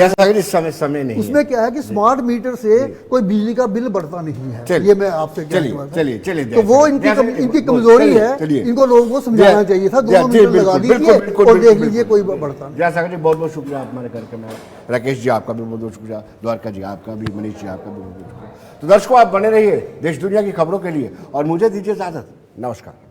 समय नहीं, उसमें क्या है कि स्मार्ट मीटर से कोई बिजली का बिल बढ़ता नहीं है। ये मैं आपसे चलिए, तो वो इनकी कमजोरी है, इनको लोगों को समझाना चाहिए था। 2 मीटर लगा दीजिए और देख लीजिए कोई बढ़ता नहीं। जैसा कि बहुत बहुत शुक्रिया आप हमारे करके। मैं राकेश जी आपका भी बहुत बहुत शुक्रिया, द्वारका जी आपका भी, मनीष जी आपका भी बहुत बहुत शुक्रिया। तो दर्शकों, आप बने रहिए देश दुनिया की खबरों के लिए और मुझे दीजिए इजाजत। नमस्कार।